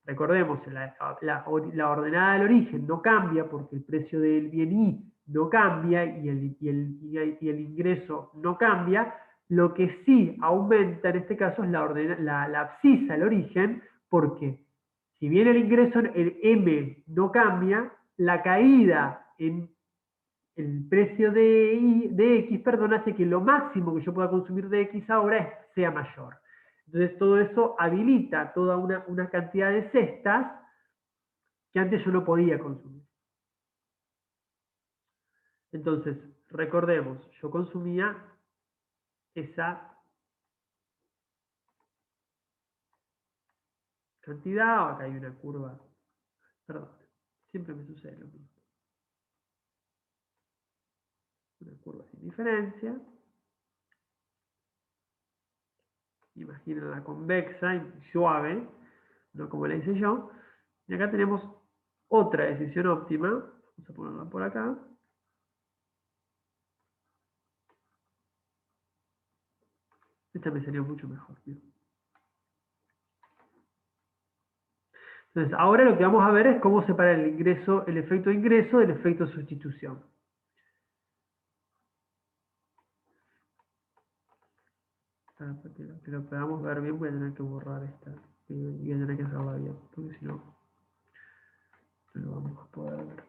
S1: Recordemos, la ordenada del origen no cambia porque el precio del bien I no cambia y el ingreso no cambia. Lo que sí aumenta en este caso es la abscisa, el origen, porque si bien el ingreso, el M no cambia, la caída en el precio de X, perdón, hace que lo máximo que yo pueda consumir de X ahora sea mayor. Entonces todo eso habilita toda una cantidad de cestas que antes yo no podía consumir. Entonces, recordemos, yo consumía esa cantidad, acá hay una curva, perdón, siempre me sucede lo mismo. Una curva sin diferencia. Imaginen la convexa y suave, no como la hice yo. Y acá tenemos otra decisión óptima. Vamos a ponerla por acá. Esta me salió mucho mejor. ¿Sí? Entonces, ahora lo que vamos a ver es cómo separar el ingreso, el efecto ingreso del efecto sustitución. Para que lo podamos ver bien, voy a tener que borrar esta. Y voy a tener que hacerla bien, porque si no, no lo vamos a poder ver.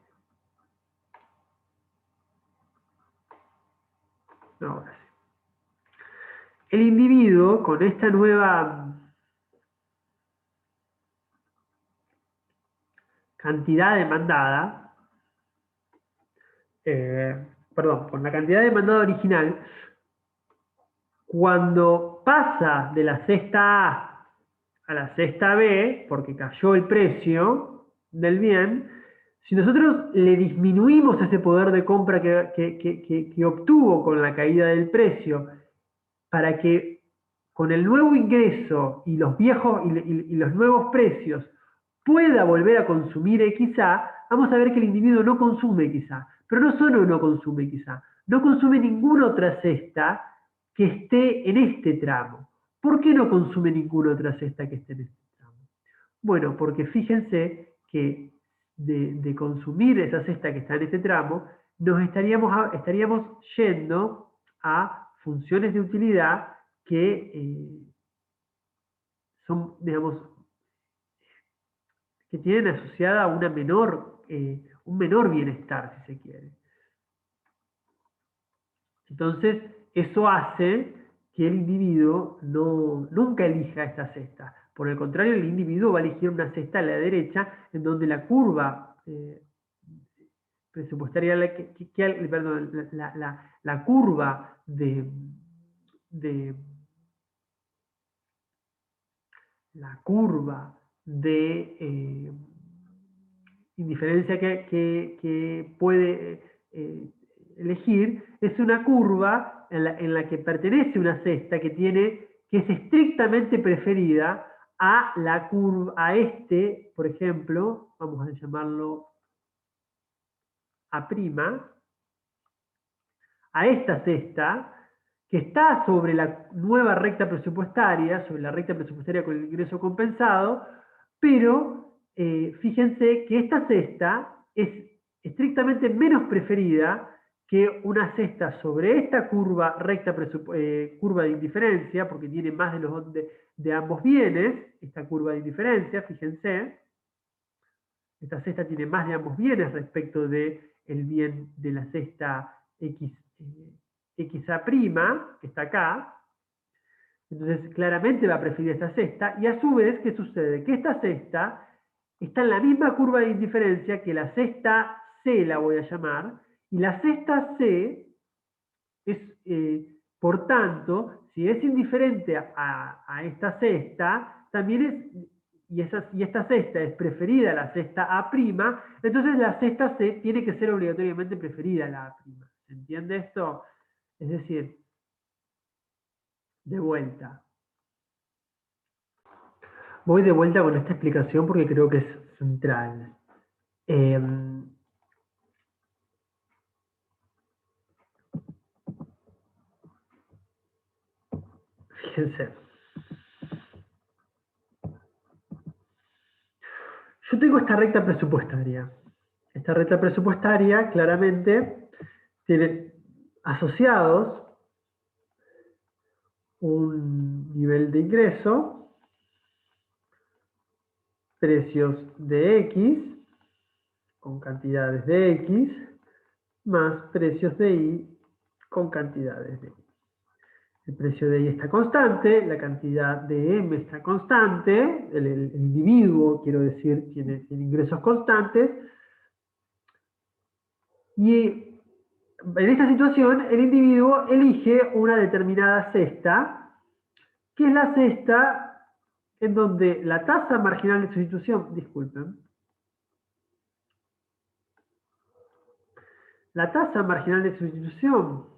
S1: No, ahora sí. El individuo, con esta nueva cantidad demandada, perdón, con la cantidad demandada original, cuando pasa de la cesta A la cesta B, porque cayó el precio del bien, si nosotros le disminuimos ese poder de compra que obtuvo con la caída del precio, para que con el nuevo ingreso y los viejos y los nuevos precios pueda volver a consumir XA, vamos a ver que el individuo no consume XA. Pero no solo no consume XA, no consume ninguna otra cesta que esté en este tramo. ¿Por qué no consume ninguna otra cesta que esté en este tramo? Bueno, porque fíjense que de consumir esa cesta que está en este tramo, estaríamos yendo a funciones de utilidad que son, digamos, que tienen asociada una un menor bienestar, si se quiere. Entonces, eso hace que el individuo nunca elija esta cesta. Por el contrario, el individuo va a elegir una cesta a la derecha, en donde la curva presupuestaria, perdón, la curva de la curva de indiferencia que puede elegir es una curva en la que pertenece una cesta que es estrictamente preferida a la curva, por ejemplo, vamos a llamarlo A', a esta cesta, que está sobre la nueva recta presupuestaria, sobre la recta presupuestaria con el ingreso compensado, pero fíjense que esta cesta es estrictamente menos preferida que una cesta sobre esta curva curva de indiferencia, porque tiene más de ambos bienes, esta curva de indiferencia, fíjense, esta cesta tiene más de ambos bienes respecto del bien de la cesta XA', que está acá. Entonces, claramente va a preferir esta cesta. Y a su vez, ¿qué sucede? Que esta cesta está en la misma curva de indiferencia que la cesta C, la voy a llamar. Y la cesta C es, por tanto, si es indiferente a esta cesta, también y esta cesta es preferida a la cesta A', entonces la cesta C tiene que ser obligatoriamente preferida a la A'. ¿Se entiende esto? Es decir, de vuelta. Voy de vuelta con esta explicación porque creo que es central. Fíjense. Yo tengo esta recta presupuestaria. Esta recta presupuestaria claramente tiene asociados un nivel de ingreso, precios de X, con cantidades de X, más precios de Y con cantidades de Y. El precio de Y está constante, la cantidad de M está constante, el individuo, quiero decir, tiene ingresos constantes, y en esta situación el individuo elige una determinada cesta, que es la cesta en donde la tasa marginal de sustitución, disculpen, la tasa marginal de sustitución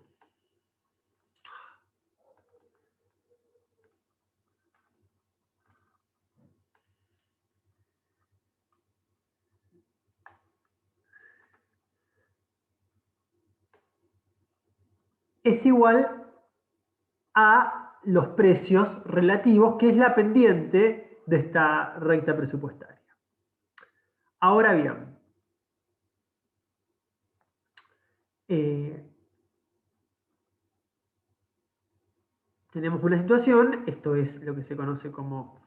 S1: es igual a los precios relativos, que es la pendiente de esta recta presupuestaria. Ahora bien, tenemos una situación, esto es lo que se conoce como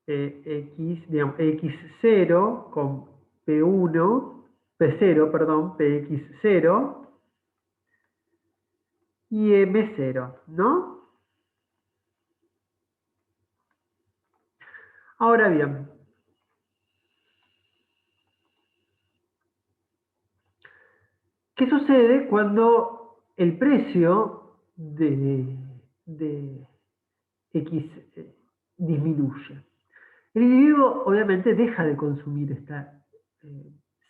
S1: digamos, X0 con P1, P0, perdón, PX0 y M0, ¿no? Ahora bien, ¿qué sucede cuando el precio de X disminuye? El individuo obviamente deja de consumir esta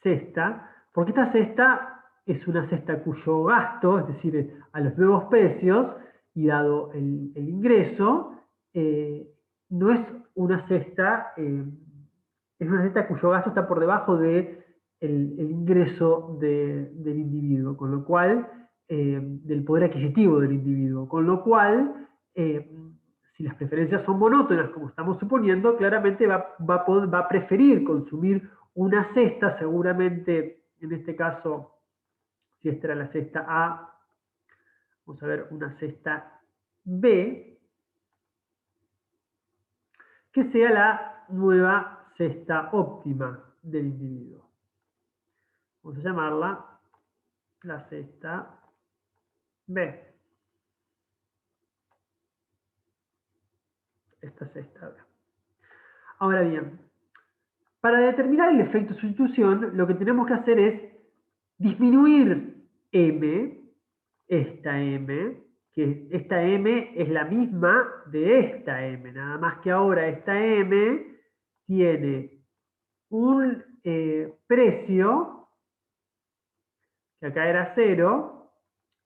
S1: cesta, porque esta cesta es una cesta cuyo gasto, es decir, a los nuevos precios y dado el ingreso, no es una cesta, es una cesta cuyo gasto está por debajo de el ingreso del individuo, con lo cual, del poder adquisitivo del individuo, con lo cual, si las preferencias son monótonas, como estamos suponiendo, claramente va a preferir consumir una cesta, seguramente, en este caso, si esta era la cesta A, vamos a ver una cesta B, que sea la nueva cesta óptima del individuo. Vamos a llamarla la cesta B. Esta cesta B. Ahora bien, para determinar el efecto de sustitución, lo que tenemos que hacer es disminuir M, esta M, que esta M es la misma de esta M, nada más que ahora esta M tiene un precio, que acá era 0,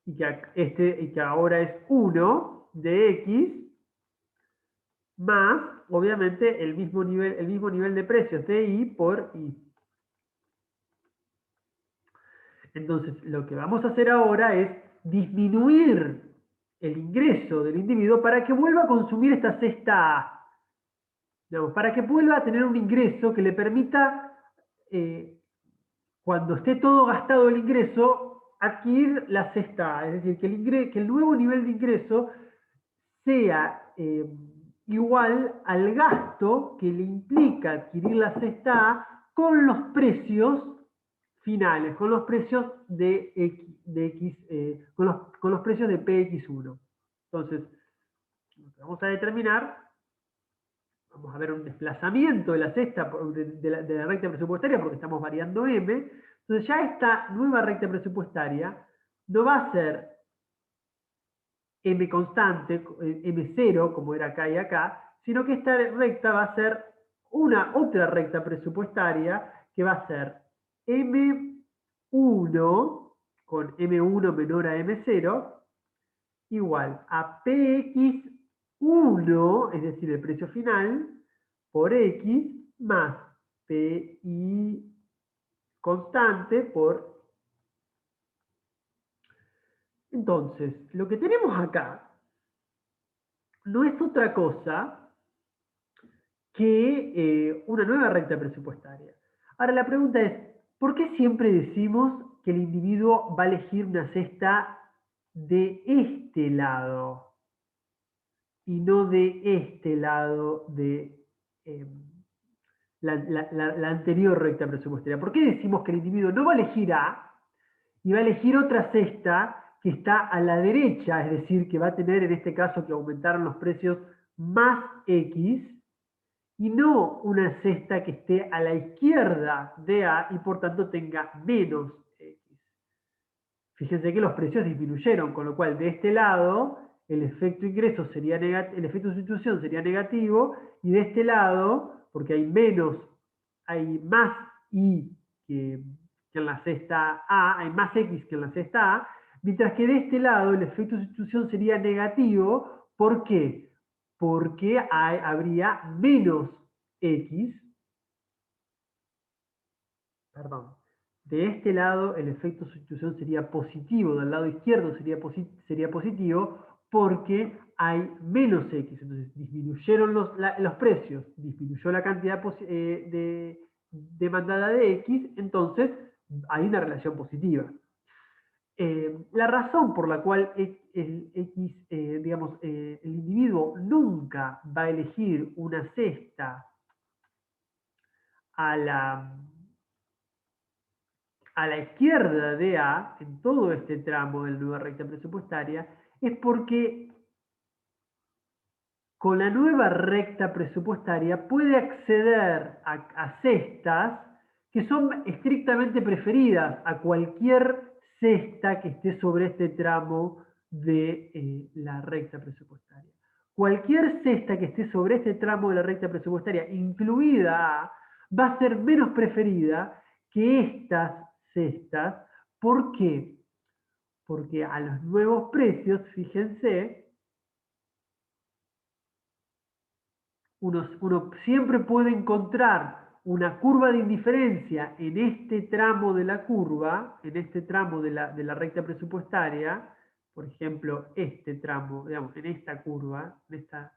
S1: y que ahora es 1 de X, más, obviamente, el mismo nivel de precios de Y por Y. Entonces, lo que vamos a hacer ahora es disminuir el ingreso del individuo para que vuelva a consumir esta cesta A. Digamos, para que vuelva a tener un ingreso que le permita, cuando esté todo gastado el ingreso, adquirir la cesta A. Es decir, que el nuevo nivel de ingreso sea igual al gasto que le implica adquirir la cesta A con los precios finales, con los precios de X, con los precios de PX1. Entonces, lo que vamos a determinar, vamos a ver un desplazamiento de la cesta, de la recta presupuestaria, porque estamos variando M. Entonces ya esta nueva recta presupuestaria no va a ser M constante, M0, como era acá y acá, sino que esta recta va a ser otra recta presupuestaria que va a ser M1 con M1 menor a M0 igual a PX1, es decir, el precio final, por X más PI constante por... Entonces, lo que tenemos acá no es otra cosa que una nueva recta presupuestaria. Ahora la pregunta es, ¿por qué siempre decimos que el individuo va a elegir una cesta de este lado y no de este lado de la anterior recta presupuestaria? ¿Por qué decimos que el individuo no va a elegir A y va a elegir otra cesta que está a la derecha, es decir, que va a tener en este caso que aumentaron los precios más X, y no una cesta que esté a la izquierda de A y por tanto tenga menos X? Fíjense que los precios disminuyeron, con lo cual de este lado el efecto ingreso sería negativo, el efecto sustitución sería negativo, y de este lado, porque hay más Y que en la cesta A, hay más X que en la cesta A, mientras que de este lado el efecto sustitución sería negativo. ¿Por qué? Porque habría menos X, perdón, de este lado el efecto sustitución sería positivo, del lado izquierdo sería positivo, porque hay menos X. Entonces disminuyeron los precios, disminuyó la cantidad demandada de X, entonces hay una relación positiva. La razón por la cual el individuo nunca va a elegir una cesta a la izquierda de A, en todo este tramo de la nueva recta presupuestaria, es porque con la nueva recta presupuestaria puede acceder a cestas que son estrictamente preferidas a cualquier cesta que esté sobre este tramo de la recta presupuestaria. Cualquier cesta que esté sobre este tramo de la recta presupuestaria, incluida A, va a ser menos preferida que estas cestas. ¿Por qué? Porque a los nuevos precios, fíjense, uno siempre puede encontrar una curva de indiferencia en este tramo de la curva, en este tramo de la recta presupuestaria, por ejemplo, este tramo, digamos, en esta curva esta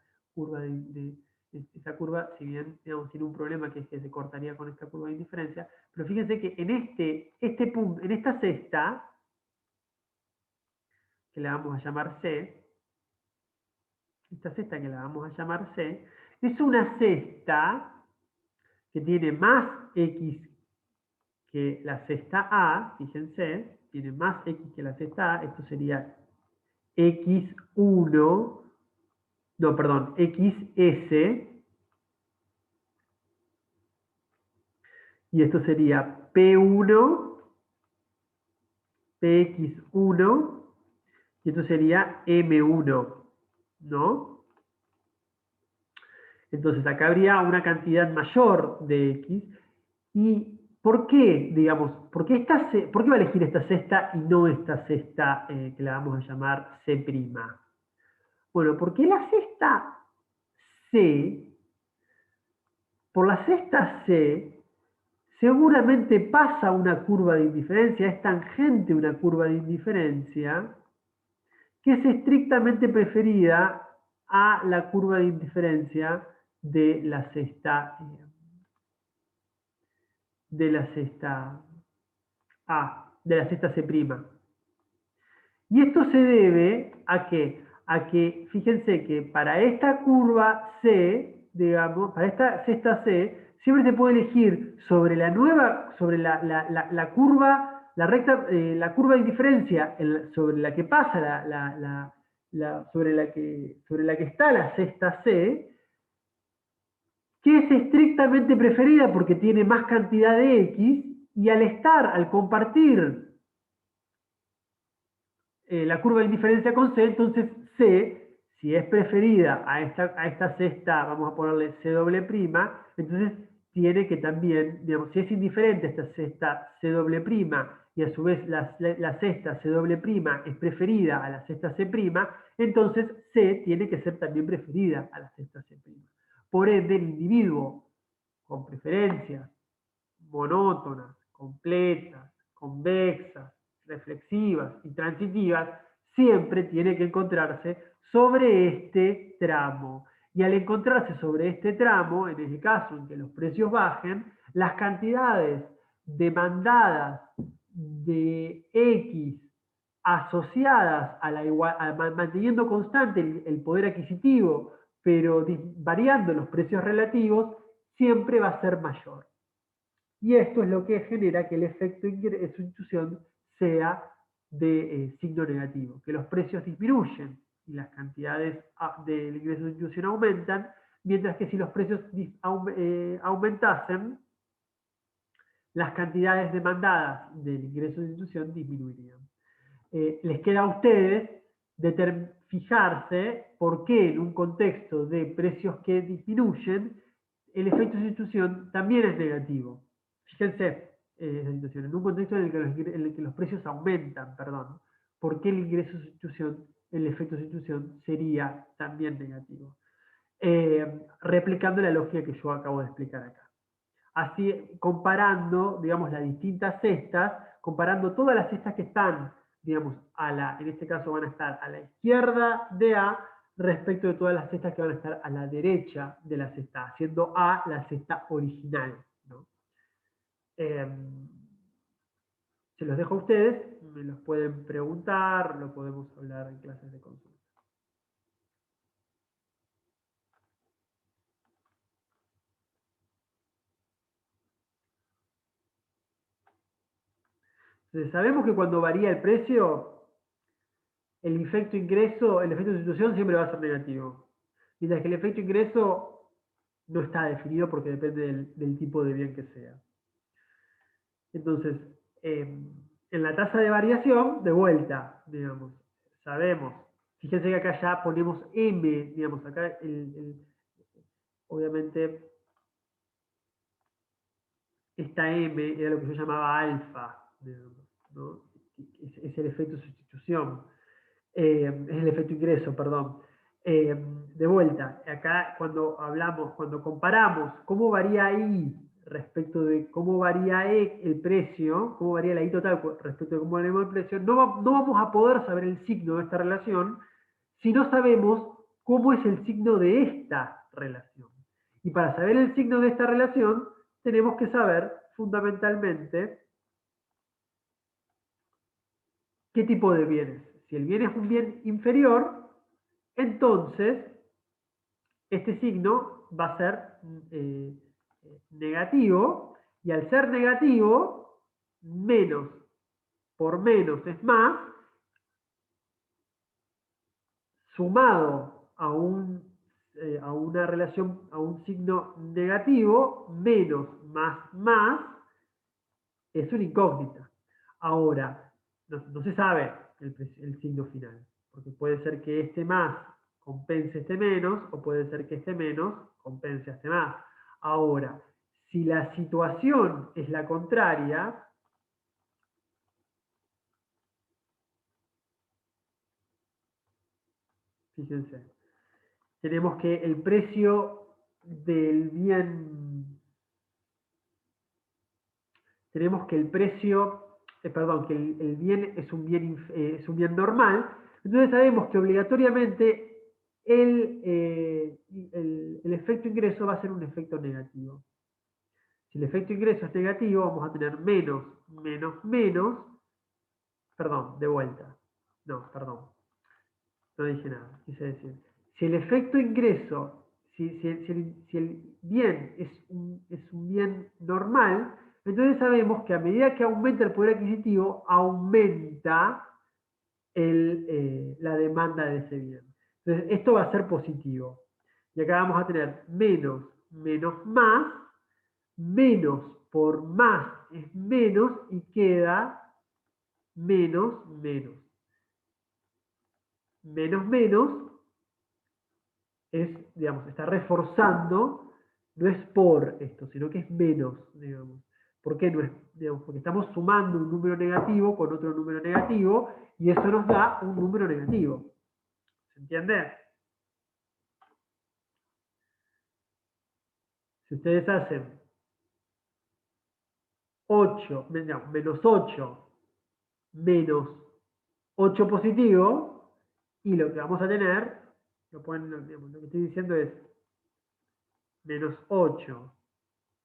S1: curva, si bien digamos, tiene un problema que es que se cortaría con esta curva de indiferencia, pero fíjense que en este punto, en esta cesta, que la vamos a llamar C, esta cesta que la vamos a llamar C, es una cesta que tiene más X que la cesta A, fíjense, tiene más X que la cesta A, esto sería X1, no, perdón, XS, y esto sería P1, PX1, y esto sería M1, ¿no? Entonces acá habría una cantidad mayor de X. ¿Y por qué, digamos, por qué va a elegir esta cesta y no esta cesta que la vamos a llamar C'? Bueno, porque la cesta C, por la cesta C, seguramente pasa una curva de indiferencia, es tangente una curva de indiferencia, que es estrictamente preferida a la curva de indiferencia de la cesta A, de la cesta C'. Y esto se debe a que, fíjense que para esta curva C, digamos, para esta cesta C, siempre se puede elegir sobre la curva, la curva de indiferencia sobre la que pasa sobre la que está la cesta C, que es estrictamente preferida porque tiene más cantidad de X, y al compartir la curva de indiferencia con C, entonces C Si es preferida a esta cesta, vamos a ponerle C', entonces tiene que también, digamos, si es indiferente a esta cesta C', y a su vez la cesta C' es preferida a la cesta C', entonces C tiene que ser también preferida a la cesta C'. Por ende, el individuo con preferencias monótonas, completas, convexas, reflexivas y transitivas, siempre tiene que encontrarse sobre este tramo. Y al encontrarse sobre este tramo, en el caso en que los precios bajen, las cantidades demandadas de X asociadas a manteniendo constante el poder adquisitivo, pero variando los precios relativos, siempre va a ser mayor. Y esto es lo que genera que el efecto de sustitución sea de signo negativo, que los precios disminuyen y las cantidades del ingreso de sustitución aumentan, mientras que si los precios aumentasen, las cantidades demandadas del ingreso de sustitución disminuirían. Les queda a ustedes fijarse por qué en un contexto de precios que disminuyen, el efecto de sustitución también es negativo. Fíjense, esa situación, en un contexto en el que los precios aumentan, perdón, ¿por qué el ingreso de sustitución, el efecto de sustitución sería también negativo? Replicando la lógica que yo acabo de explicar acá. Así, comparando, digamos, las distintas cestas, comparando todas las cestas que están, digamos, en este caso van a estar a la izquierda de A respecto de todas las cestas que van a estar a la derecha de la cesta, haciendo A la cesta original, ¿no? Se los dejo a ustedes, me los pueden preguntar, lo podemos hablar en clases de consulta. Entonces, sabemos que cuando varía el precio, el efecto ingreso, el efecto de sustitución siempre va a ser negativo. Mientras que el efecto ingreso no está definido porque depende del tipo de bien que sea. Entonces, en la tasa de variación, de vuelta, digamos, sabemos, fíjense que acá ya ponemos M, digamos, acá obviamente esta M era lo que yo llamaba alfa, digamos, ¿no? Es el efecto de sustitución. Es el efecto ingreso, perdón. De vuelta, acá cuando comparamos cómo varía I respecto de cómo varía el precio, cómo varía la I total respecto de cómo varía el precio, no vamos a poder saber el signo de esta relación si no sabemos cómo es el signo de esta relación. Y para saber el signo de esta relación, tenemos que saber fundamentalmente qué tipo de bienes. Si el bien es un bien inferior, entonces este signo va a ser negativo, y al ser negativo, menos por menos es más, sumado a una relación, a un signo negativo, menos más, es una incógnita. Ahora, no se sabe el signo final, porque puede ser que este más compense este menos, o puede ser que este menos compense a este más. Ahora, si la situación es la contraria, fíjense, tenemos que el precio del bien, tenemos que el precio, perdón, que el bien es un bien normal, entonces sabemos que obligatoriamente el efecto ingreso va a ser un efecto negativo. Si el efecto ingreso es negativo, vamos a tener menos, perdón, de vuelta. No, perdón, no dije nada, quise decir. Si el efecto ingreso, si el bien es un bien normal, entonces sabemos que a medida que aumenta el poder adquisitivo, aumenta la demanda de ese bien. Entonces, esto va a ser positivo. Y acá vamos a tener menos menos por más es menos, y queda menos. Menos digamos, está reforzando, no es por esto, sino que es menos, digamos. ¿Por qué no es? Digamos, porque estamos sumando un número negativo con otro número negativo y eso nos da un número negativo. ¿Se entiende? Si ustedes hacen 8, no, menos 8 menos 8 positivo, y lo que vamos a tener, digamos, lo que estoy diciendo es menos 8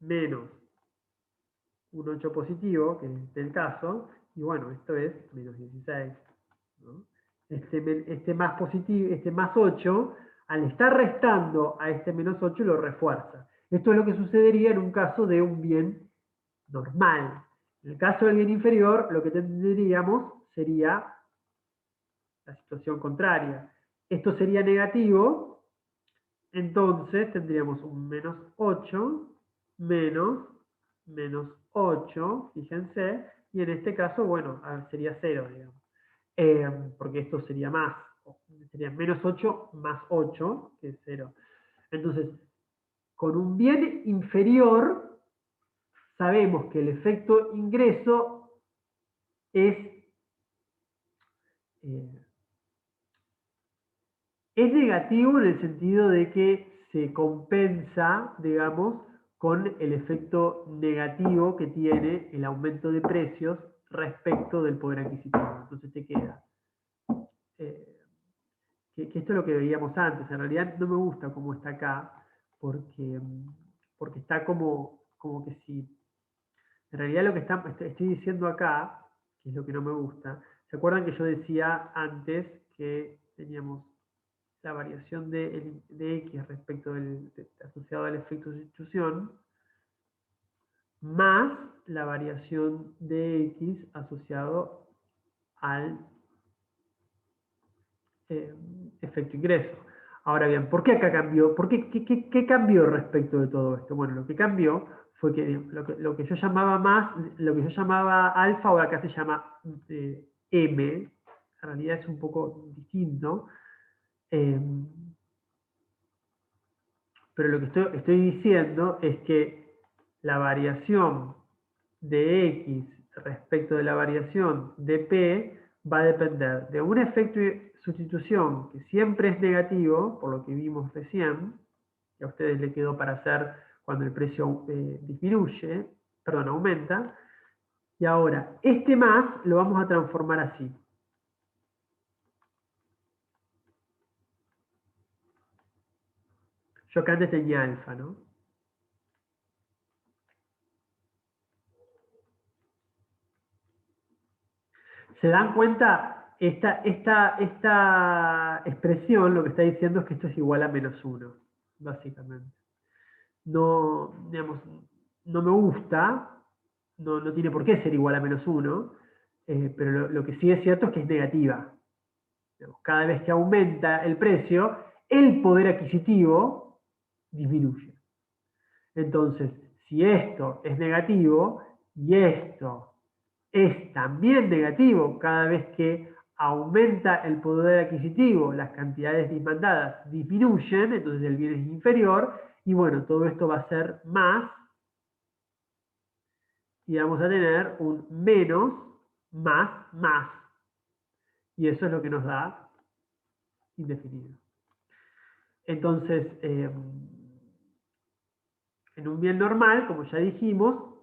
S1: menos un 8 positivo, que es el caso, y bueno, esto es menos 16. ¿No? Este más positivo, este más 8, al estar restando a este menos 8, lo refuerza. Esto es lo que sucedería en un caso de un bien normal. En el caso del bien inferior, lo que tendríamos sería la situación contraria. Esto sería negativo, entonces tendríamos un menos 8 menos 8, fíjense, y en este caso, bueno, sería 0, digamos. Porque esto sería más, sería menos 8 más 8, que es 0. Entonces, con un bien inferior, sabemos que el efecto ingreso es, eh, es negativo en el sentido de que se compensa, digamos, con el efecto negativo que tiene el aumento de precios respecto del poder adquisitivo. Entonces te queda eh, que esto es lo que veíamos antes. En realidad no me gusta cómo está acá, porque, porque está como que si... En realidad lo que estoy diciendo acá, que es lo que no me gusta, ¿se acuerdan que yo decía antes que teníamos la variación de X respecto asociado al efecto de sustitución, más la variación de X asociado al eh, efecto ingreso? Ahora bien, ¿por qué acá cambió? ¿Qué cambió respecto de todo esto? Bueno, lo que cambió fue que lo que yo llamaba lo que yo llamaba alfa, ahora acá se llama M, en realidad es un poco distinto. Eh, Pero lo que estoy diciendo es que la variación de X respecto de la variación de P va a depender de un efecto de sustitución que siempre es negativo, por lo que vimos recién, que a ustedes le quedó para hacer cuando el precio disminuye, perdón, aumenta, y ahora este más lo vamos a transformar así. Yo acá antes tenía alfa, ¿no? ¿Se dan cuenta? Esta expresión lo que está diciendo es que esto es igual a menos 1, básicamente. No, digamos, no me gusta, no tiene por qué ser igual a menos 1, pero lo que sí es cierto es que es negativa. Digamos, cada vez que aumenta el precio, el poder adquisitivo disminuye. Entonces, si esto es negativo y esto es también negativo cada vez que aumenta el poder adquisitivo, las cantidades demandadas disminuyen, entonces el bien es inferior, y bueno, todo esto va a ser más, y vamos a tener un menos, más, y eso es lo que nos da indefinido. Entonces, en un bien normal, como ya dijimos,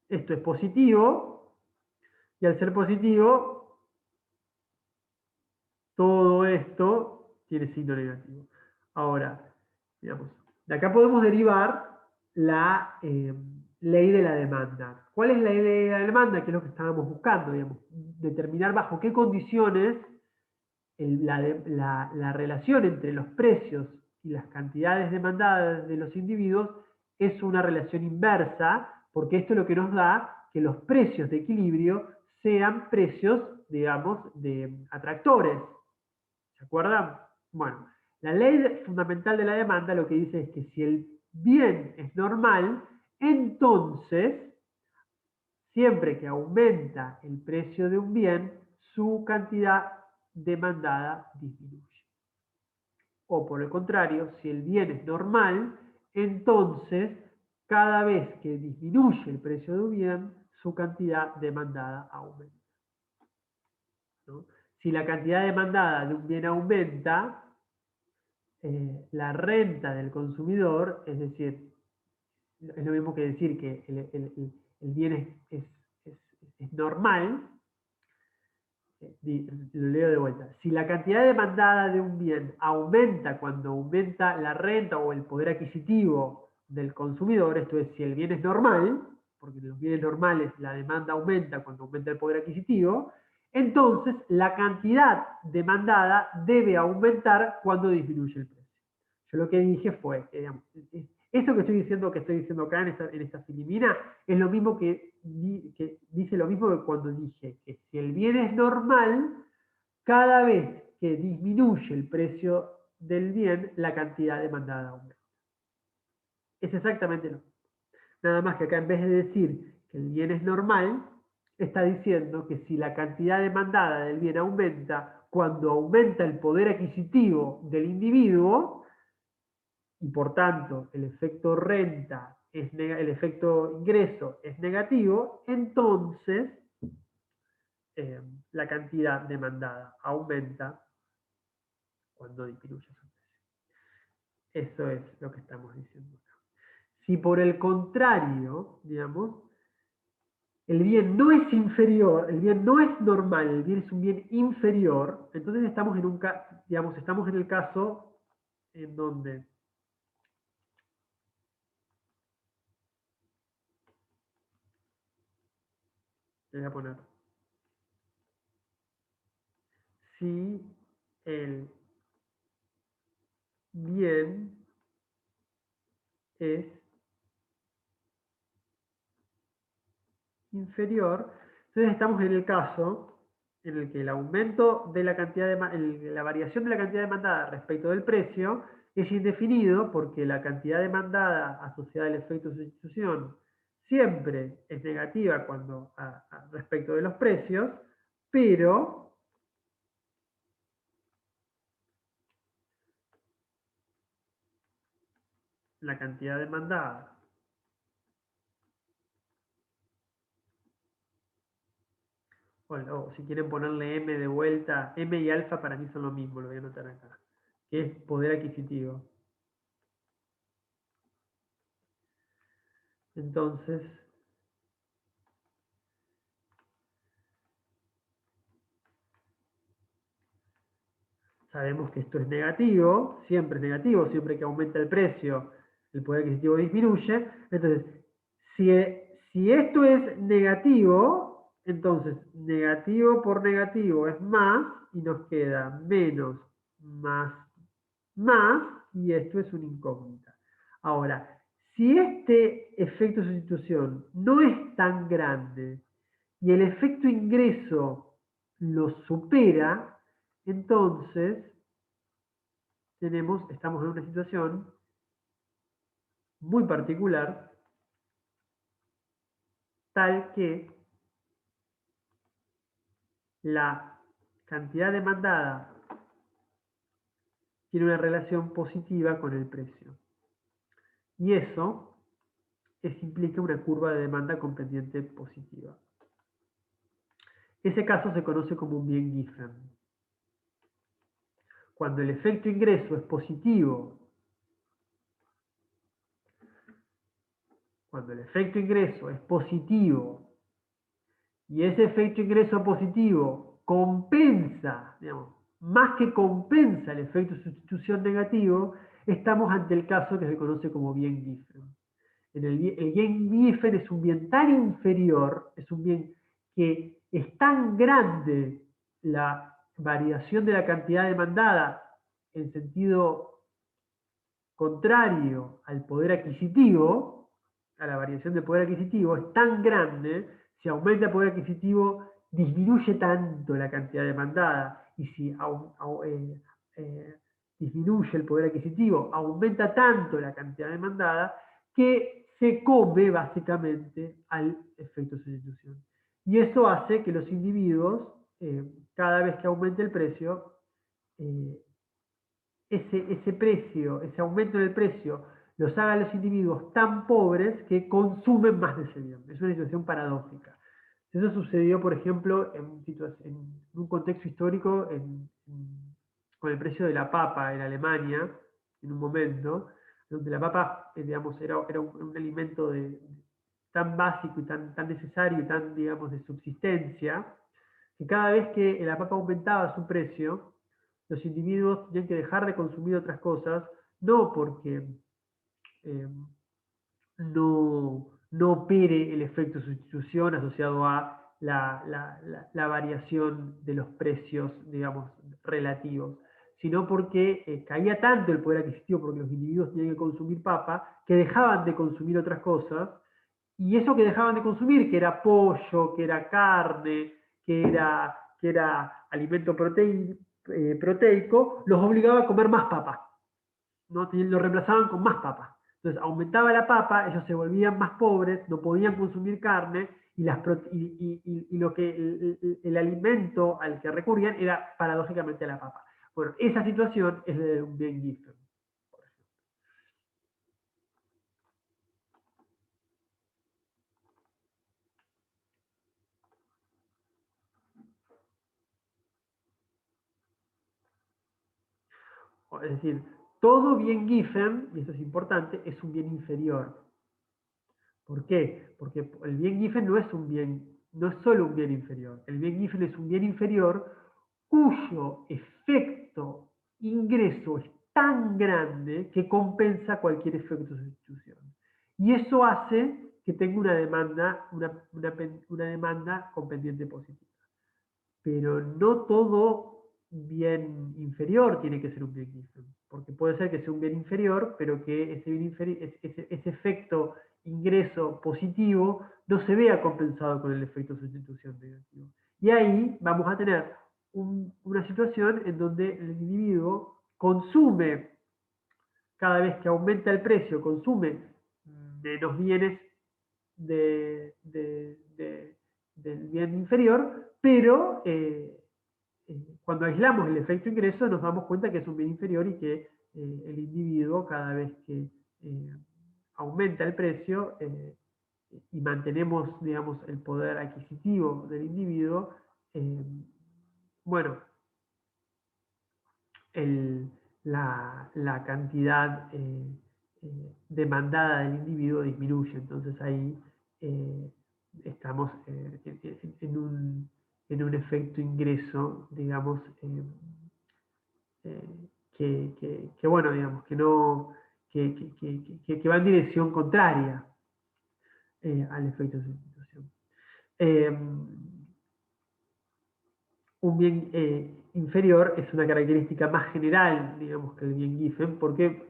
S1: esto es positivo, y al ser positivo, todo esto tiene signo negativo. Ahora, digamos, de acá podemos derivar la ley de la demanda. ¿Cuál es la ley de la demanda? Que es lo que estábamos buscando, digamos, determinar bajo qué condiciones la relación entre los precios y las cantidades demandadas de los individuos es una relación inversa, porque esto es lo que nos da que los precios de equilibrio sean precios, digamos, de atractores. ¿Se acuerdan? Bueno, la ley fundamental de la demanda lo que dice es que si el bien es normal, entonces, siempre que aumenta el precio de un bien, su cantidad demandada disminuye. O por el contrario, si el bien es normal, entonces cada vez que disminuye el precio de un bien, su cantidad demandada aumenta, ¿no? Si la cantidad demandada de un bien aumenta, la renta del consumidor, es decir, es lo mismo que decir que el bien es normal. Lo leo de vuelta. Si la cantidad demandada de un bien aumenta cuando aumenta la renta o el poder adquisitivo del consumidor, esto es, si el bien es normal, porque en los bienes normales la demanda aumenta cuando aumenta el poder adquisitivo, entonces la cantidad demandada debe aumentar cuando disminuye el precio. Yo lo que dije fue, digamos, esto que estoy diciendo acá en esta filimina es lo mismo que dice lo mismo que cuando dije que si el bien es normal, cada vez que disminuye el precio del bien, la cantidad demandada aumenta. Es exactamente lo mismo. Nada más que acá en vez de decir que el bien es normal, está diciendo que si la cantidad demandada del bien aumenta cuando aumenta el poder adquisitivo del individuo, y por tanto el efecto renta, el efecto ingreso es negativo, entonces la cantidad demandada aumenta cuando disminuye su precio. Eso es lo que estamos diciendo. Si por el contrario, digamos, el bien no es inferior, el bien no es normal, el bien es un bien inferior, entonces estamos en digamos, estamos en el caso en donde voy a poner si el bien es inferior, entonces estamos en el caso en el que el aumento de la cantidad la variación de la cantidad demandada respecto del precio es indefinido porque la cantidad demandada asociada al efecto de sustitución siempre es negativa respecto de los precios, pero la cantidad demandada o si quieren ponerle M de vuelta, M y alfa para mí son lo mismo, lo voy a anotar acá, que es poder adquisitivo. Entonces, sabemos que esto es negativo, siempre que aumenta el precio, el poder adquisitivo disminuye. Entonces, si esto es negativo, entonces negativo por negativo es más, y nos queda menos, más, más, y esto es una incógnita. Ahora, si este efecto de sustitución no es tan grande y el efecto ingreso lo supera, entonces estamos en una situación muy particular, tal que la cantidad demandada tiene una relación positiva con el precio. Y eso implica una curva de demanda con pendiente positiva. Ese caso se conoce como un bien Giffen. Cuando el efecto ingreso es positivo, y ese efecto ingreso positivo compensa, digamos, más que compensa el efecto de sustitución negativo, estamos ante el caso que se conoce como bien Giffen. El bien Giffen es un bien tan inferior, es un bien que es tan grande la variación de la cantidad demandada en sentido contrario al poder adquisitivo, a la variación del poder adquisitivo, es tan grande, si aumenta el poder adquisitivo, disminuye tanto la cantidad demandada, y si disminuye el poder adquisitivo, aumenta tanto la cantidad demandada, que se come básicamente al efecto de sustitución. Y eso hace que los individuos, cada vez que aumente el precio, eh, ese precio, ese aumento en el precio, los haga a los individuos tan pobres que consumen más de ese bien. Es una situación paradójica. Eso sucedió, por ejemplo, en un contexto histórico con el precio de la papa en Alemania, en un momento, donde la papa, digamos, era un alimento tan básico y tan necesario y tan, digamos, de subsistencia, que cada vez que la papa aumentaba su precio, los individuos tenían que dejar de consumir otras cosas, no porque eh, no opere el efecto sustitución asociado a la variación de los precios, digamos, relativos, sino porque caía tanto el poder adquisitivo porque los individuos tenían que consumir papa, que dejaban de consumir otras cosas, y eso que dejaban de consumir, que era pollo, que era carne, que era alimento proteico, los obligaba a comer más papa, ¿no? Lo reemplazaban con más papa. Entonces aumentaba la papa, ellos se volvían más pobres, no podían consumir carne y lo que el alimento al que recurrían era paradójicamente la papa. Bueno, esa situación es de un bien Giffen. Es decir, todo bien Giffen, y esto es importante, es un bien inferior. ¿Por qué? Porque el bien Giffen no es solo un bien inferior. El bien Giffen es un bien inferior cuyo efecto ingreso es tan grande que compensa cualquier efecto de sustitución. Y eso hace que tenga una demanda con pendiente positiva. Pero no todo bien inferior tiene que ser un bien Giffen, porque puede ser que sea un bien inferior, pero que ese efecto ingreso positivo no se vea compensado con el efecto sustitución negativo. Y ahí vamos a tener una situación en donde el individuo consume, cada vez que aumenta el precio, consume menos bienes del bien inferior, pero cuando aislamos el efecto ingreso nos damos cuenta que es un bien inferior y que el individuo cada vez que aumenta el precio y mantenemos, digamos, el poder adquisitivo del individuo, eh, bueno, el, la cantidad demandada del individuo disminuye. Entonces ahí eh, estamos en un efecto ingreso, digamos, bueno, digamos, que no, que va en dirección contraria al efecto de sustitución. Eh, un bien inferior es una característica más general, digamos, que el bien Giffen, porque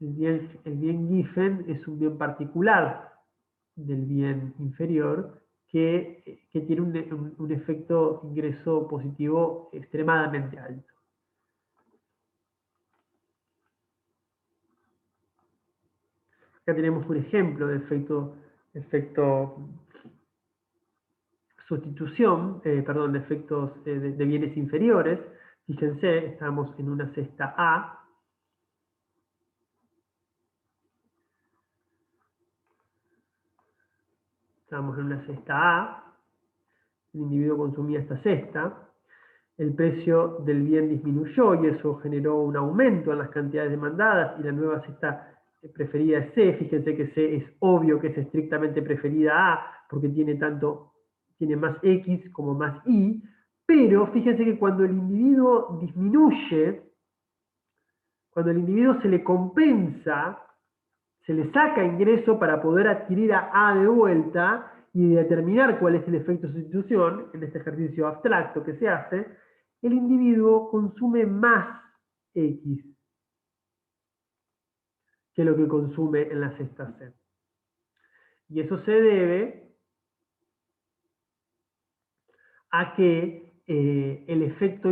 S1: el bien Giffen es un bien particular del bien inferior que tiene un efecto ingreso positivo extremadamente alto. Acá tenemos un ejemplo de efecto sustitución, perdón, de efectos de bienes inferiores. Fíjense, estamos en una cesta A. Estamos en una cesta A. El individuo consumía esta cesta. El precio del bien disminuyó y eso generó un aumento en las cantidades demandadas y la nueva cesta preferida es C. Fíjense que C es obvio que es estrictamente preferida A porque tiene más X como más Y, pero fíjense que cuando el individuo disminuye, cuando el individuo se le compensa, se le saca ingreso para poder adquirir a A de vuelta y determinar cuál es el efecto de sustitución, en este ejercicio abstracto que se hace, el individuo consume más X que lo que consume en la cesta C. Y eso se debe a que el efecto,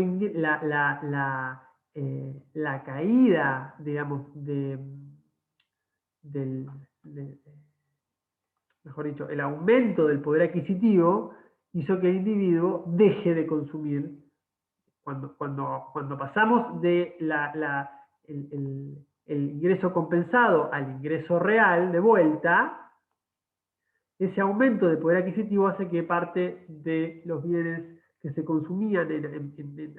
S1: la caída, digamos, del, de, mejor dicho, el aumento del poder adquisitivo hizo que el individuo deje de consumir cuando pasamos de el ingreso compensado al ingreso real de vuelta, ese aumento de poder adquisitivo hace que parte de los bienes que se consumían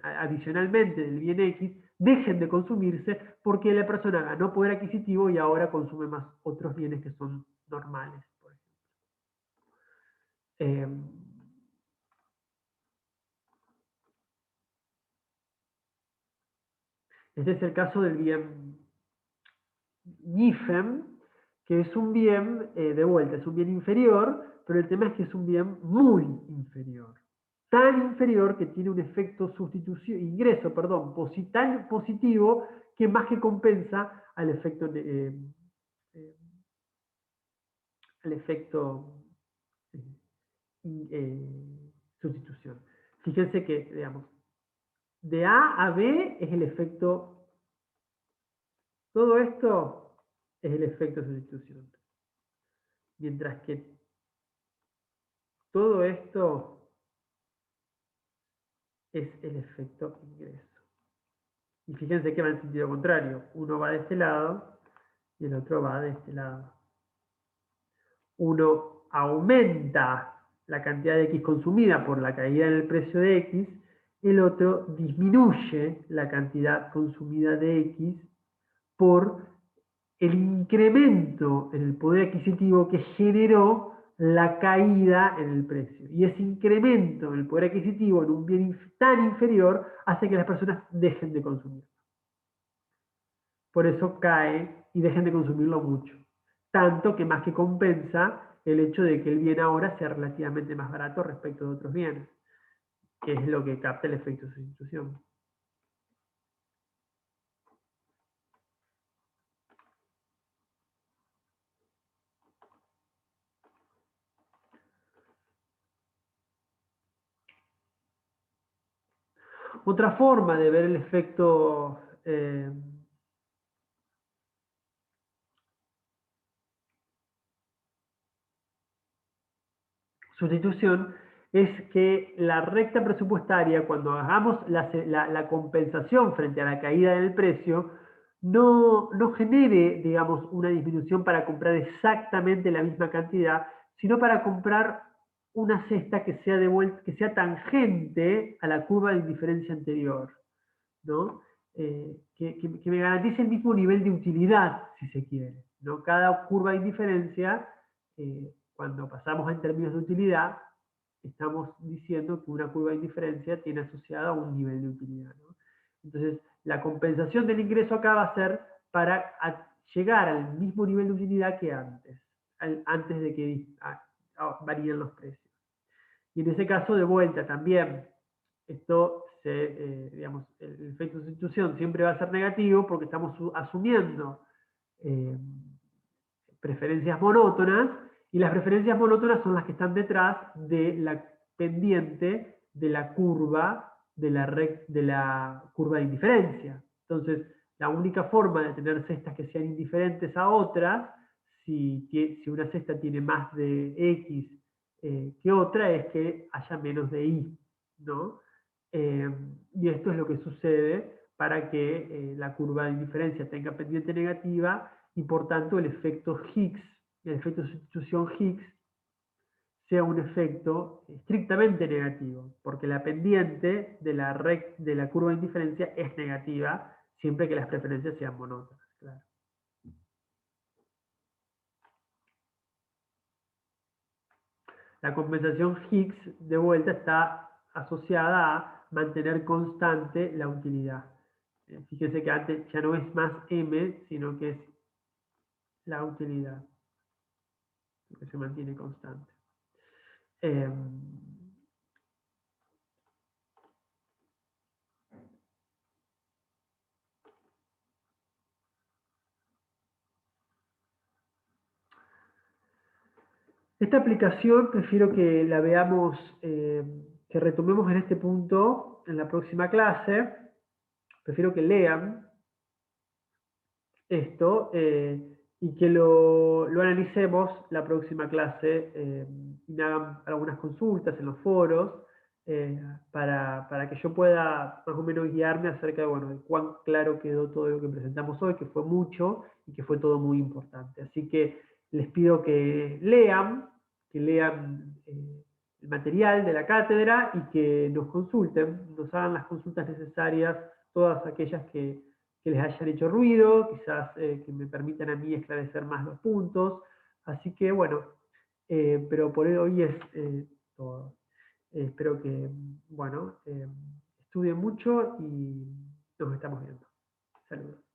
S1: adicionalmente del bien X dejen de consumirse porque la persona ganó poder adquisitivo y ahora consume más otros bienes que son normales, por ejemplo. Este es el caso del bien IFEM, que es un bien, de vuelta, es un bien inferior, pero el tema es que es un bien muy inferior. Tan inferior que tiene un efecto ingreso, perdón, tan positivo que más que compensa al efecto, eh, sustitución. Fíjense que, digamos, de A a B es el efecto, todo esto es el efecto sustitución. Mientras que todo esto es el efecto ingreso. Y fíjense que va en sentido contrario. Uno va de este lado y el otro va de este lado. Uno aumenta la cantidad de X consumida por la caída en el precio de X, el otro disminuye la cantidad consumida de X por el incremento en el poder adquisitivo que generó la caída en el precio. Y ese incremento en el poder adquisitivo en un bien tan inferior hace que las personas dejen de consumir. Por eso cae y dejen de consumirlo mucho. Tanto que más que compensa el hecho de que el bien ahora sea relativamente más barato respecto de otros bienes, que es lo que capta el efecto de sustitución. Otra forma de ver el efecto sustitución es que la recta presupuestaria, cuando hagamos la compensación frente a la caída del precio, no genere, digamos, una disminución para comprar exactamente la misma cantidad, sino para comprar una cesta que sea, que sea tangente a la curva de indiferencia anterior, ¿no? Que me garantice el mismo nivel de utilidad, si se quiere, ¿no? Cada curva de indiferencia, cuando pasamos en términos de utilidad, estamos diciendo que una curva de indiferencia tiene asociada un nivel de utilidad, ¿no? Entonces, la compensación del ingreso acá va a ser para llegar al mismo nivel de utilidad que antes, antes de que varíen los precios. Y en ese caso, de vuelta, también esto, digamos, el efecto de sustitución siempre va a ser negativo porque estamos asumiendo preferencias monótonas, y las preferencias monótonas son las que están detrás de la pendiente de la curva de la curva de indiferencia. Entonces, la única forma de tener cestas que sean indiferentes a otras, si una cesta tiene más de X que otra, es que haya menos de Y, ¿no? Y esto es lo que sucede para que la curva de indiferencia tenga pendiente negativa y por tanto el efecto Higgs, el efecto de sustitución Higgs, sea un efecto estrictamente negativo, porque la pendiente de la curva de indiferencia es negativa siempre que las preferencias sean monótonas. Claro. La compensación Higgs, de vuelta, está asociada a mantener constante la utilidad. Fíjense que antes ya no es más M, sino que es la utilidad, que se mantiene constante. Esta aplicación prefiero que la veamos, que retomemos en este punto en la próxima clase. Prefiero que lean esto y que lo analicemos la próxima clase y me hagan algunas consultas en los foros para que yo pueda más o menos guiarme acerca de, bueno, de cuán claro quedó todo lo que presentamos hoy, que fue mucho y que fue todo muy importante. Así que les pido que lean el material de la cátedra y que nos consulten, nos hagan las consultas necesarias, todas aquellas que les hayan hecho ruido, quizás que me permitan a mí esclarecer más los puntos. Así que bueno, pero por hoy es todo. Espero que, bueno, estudien mucho y nos estamos viendo. Saludos.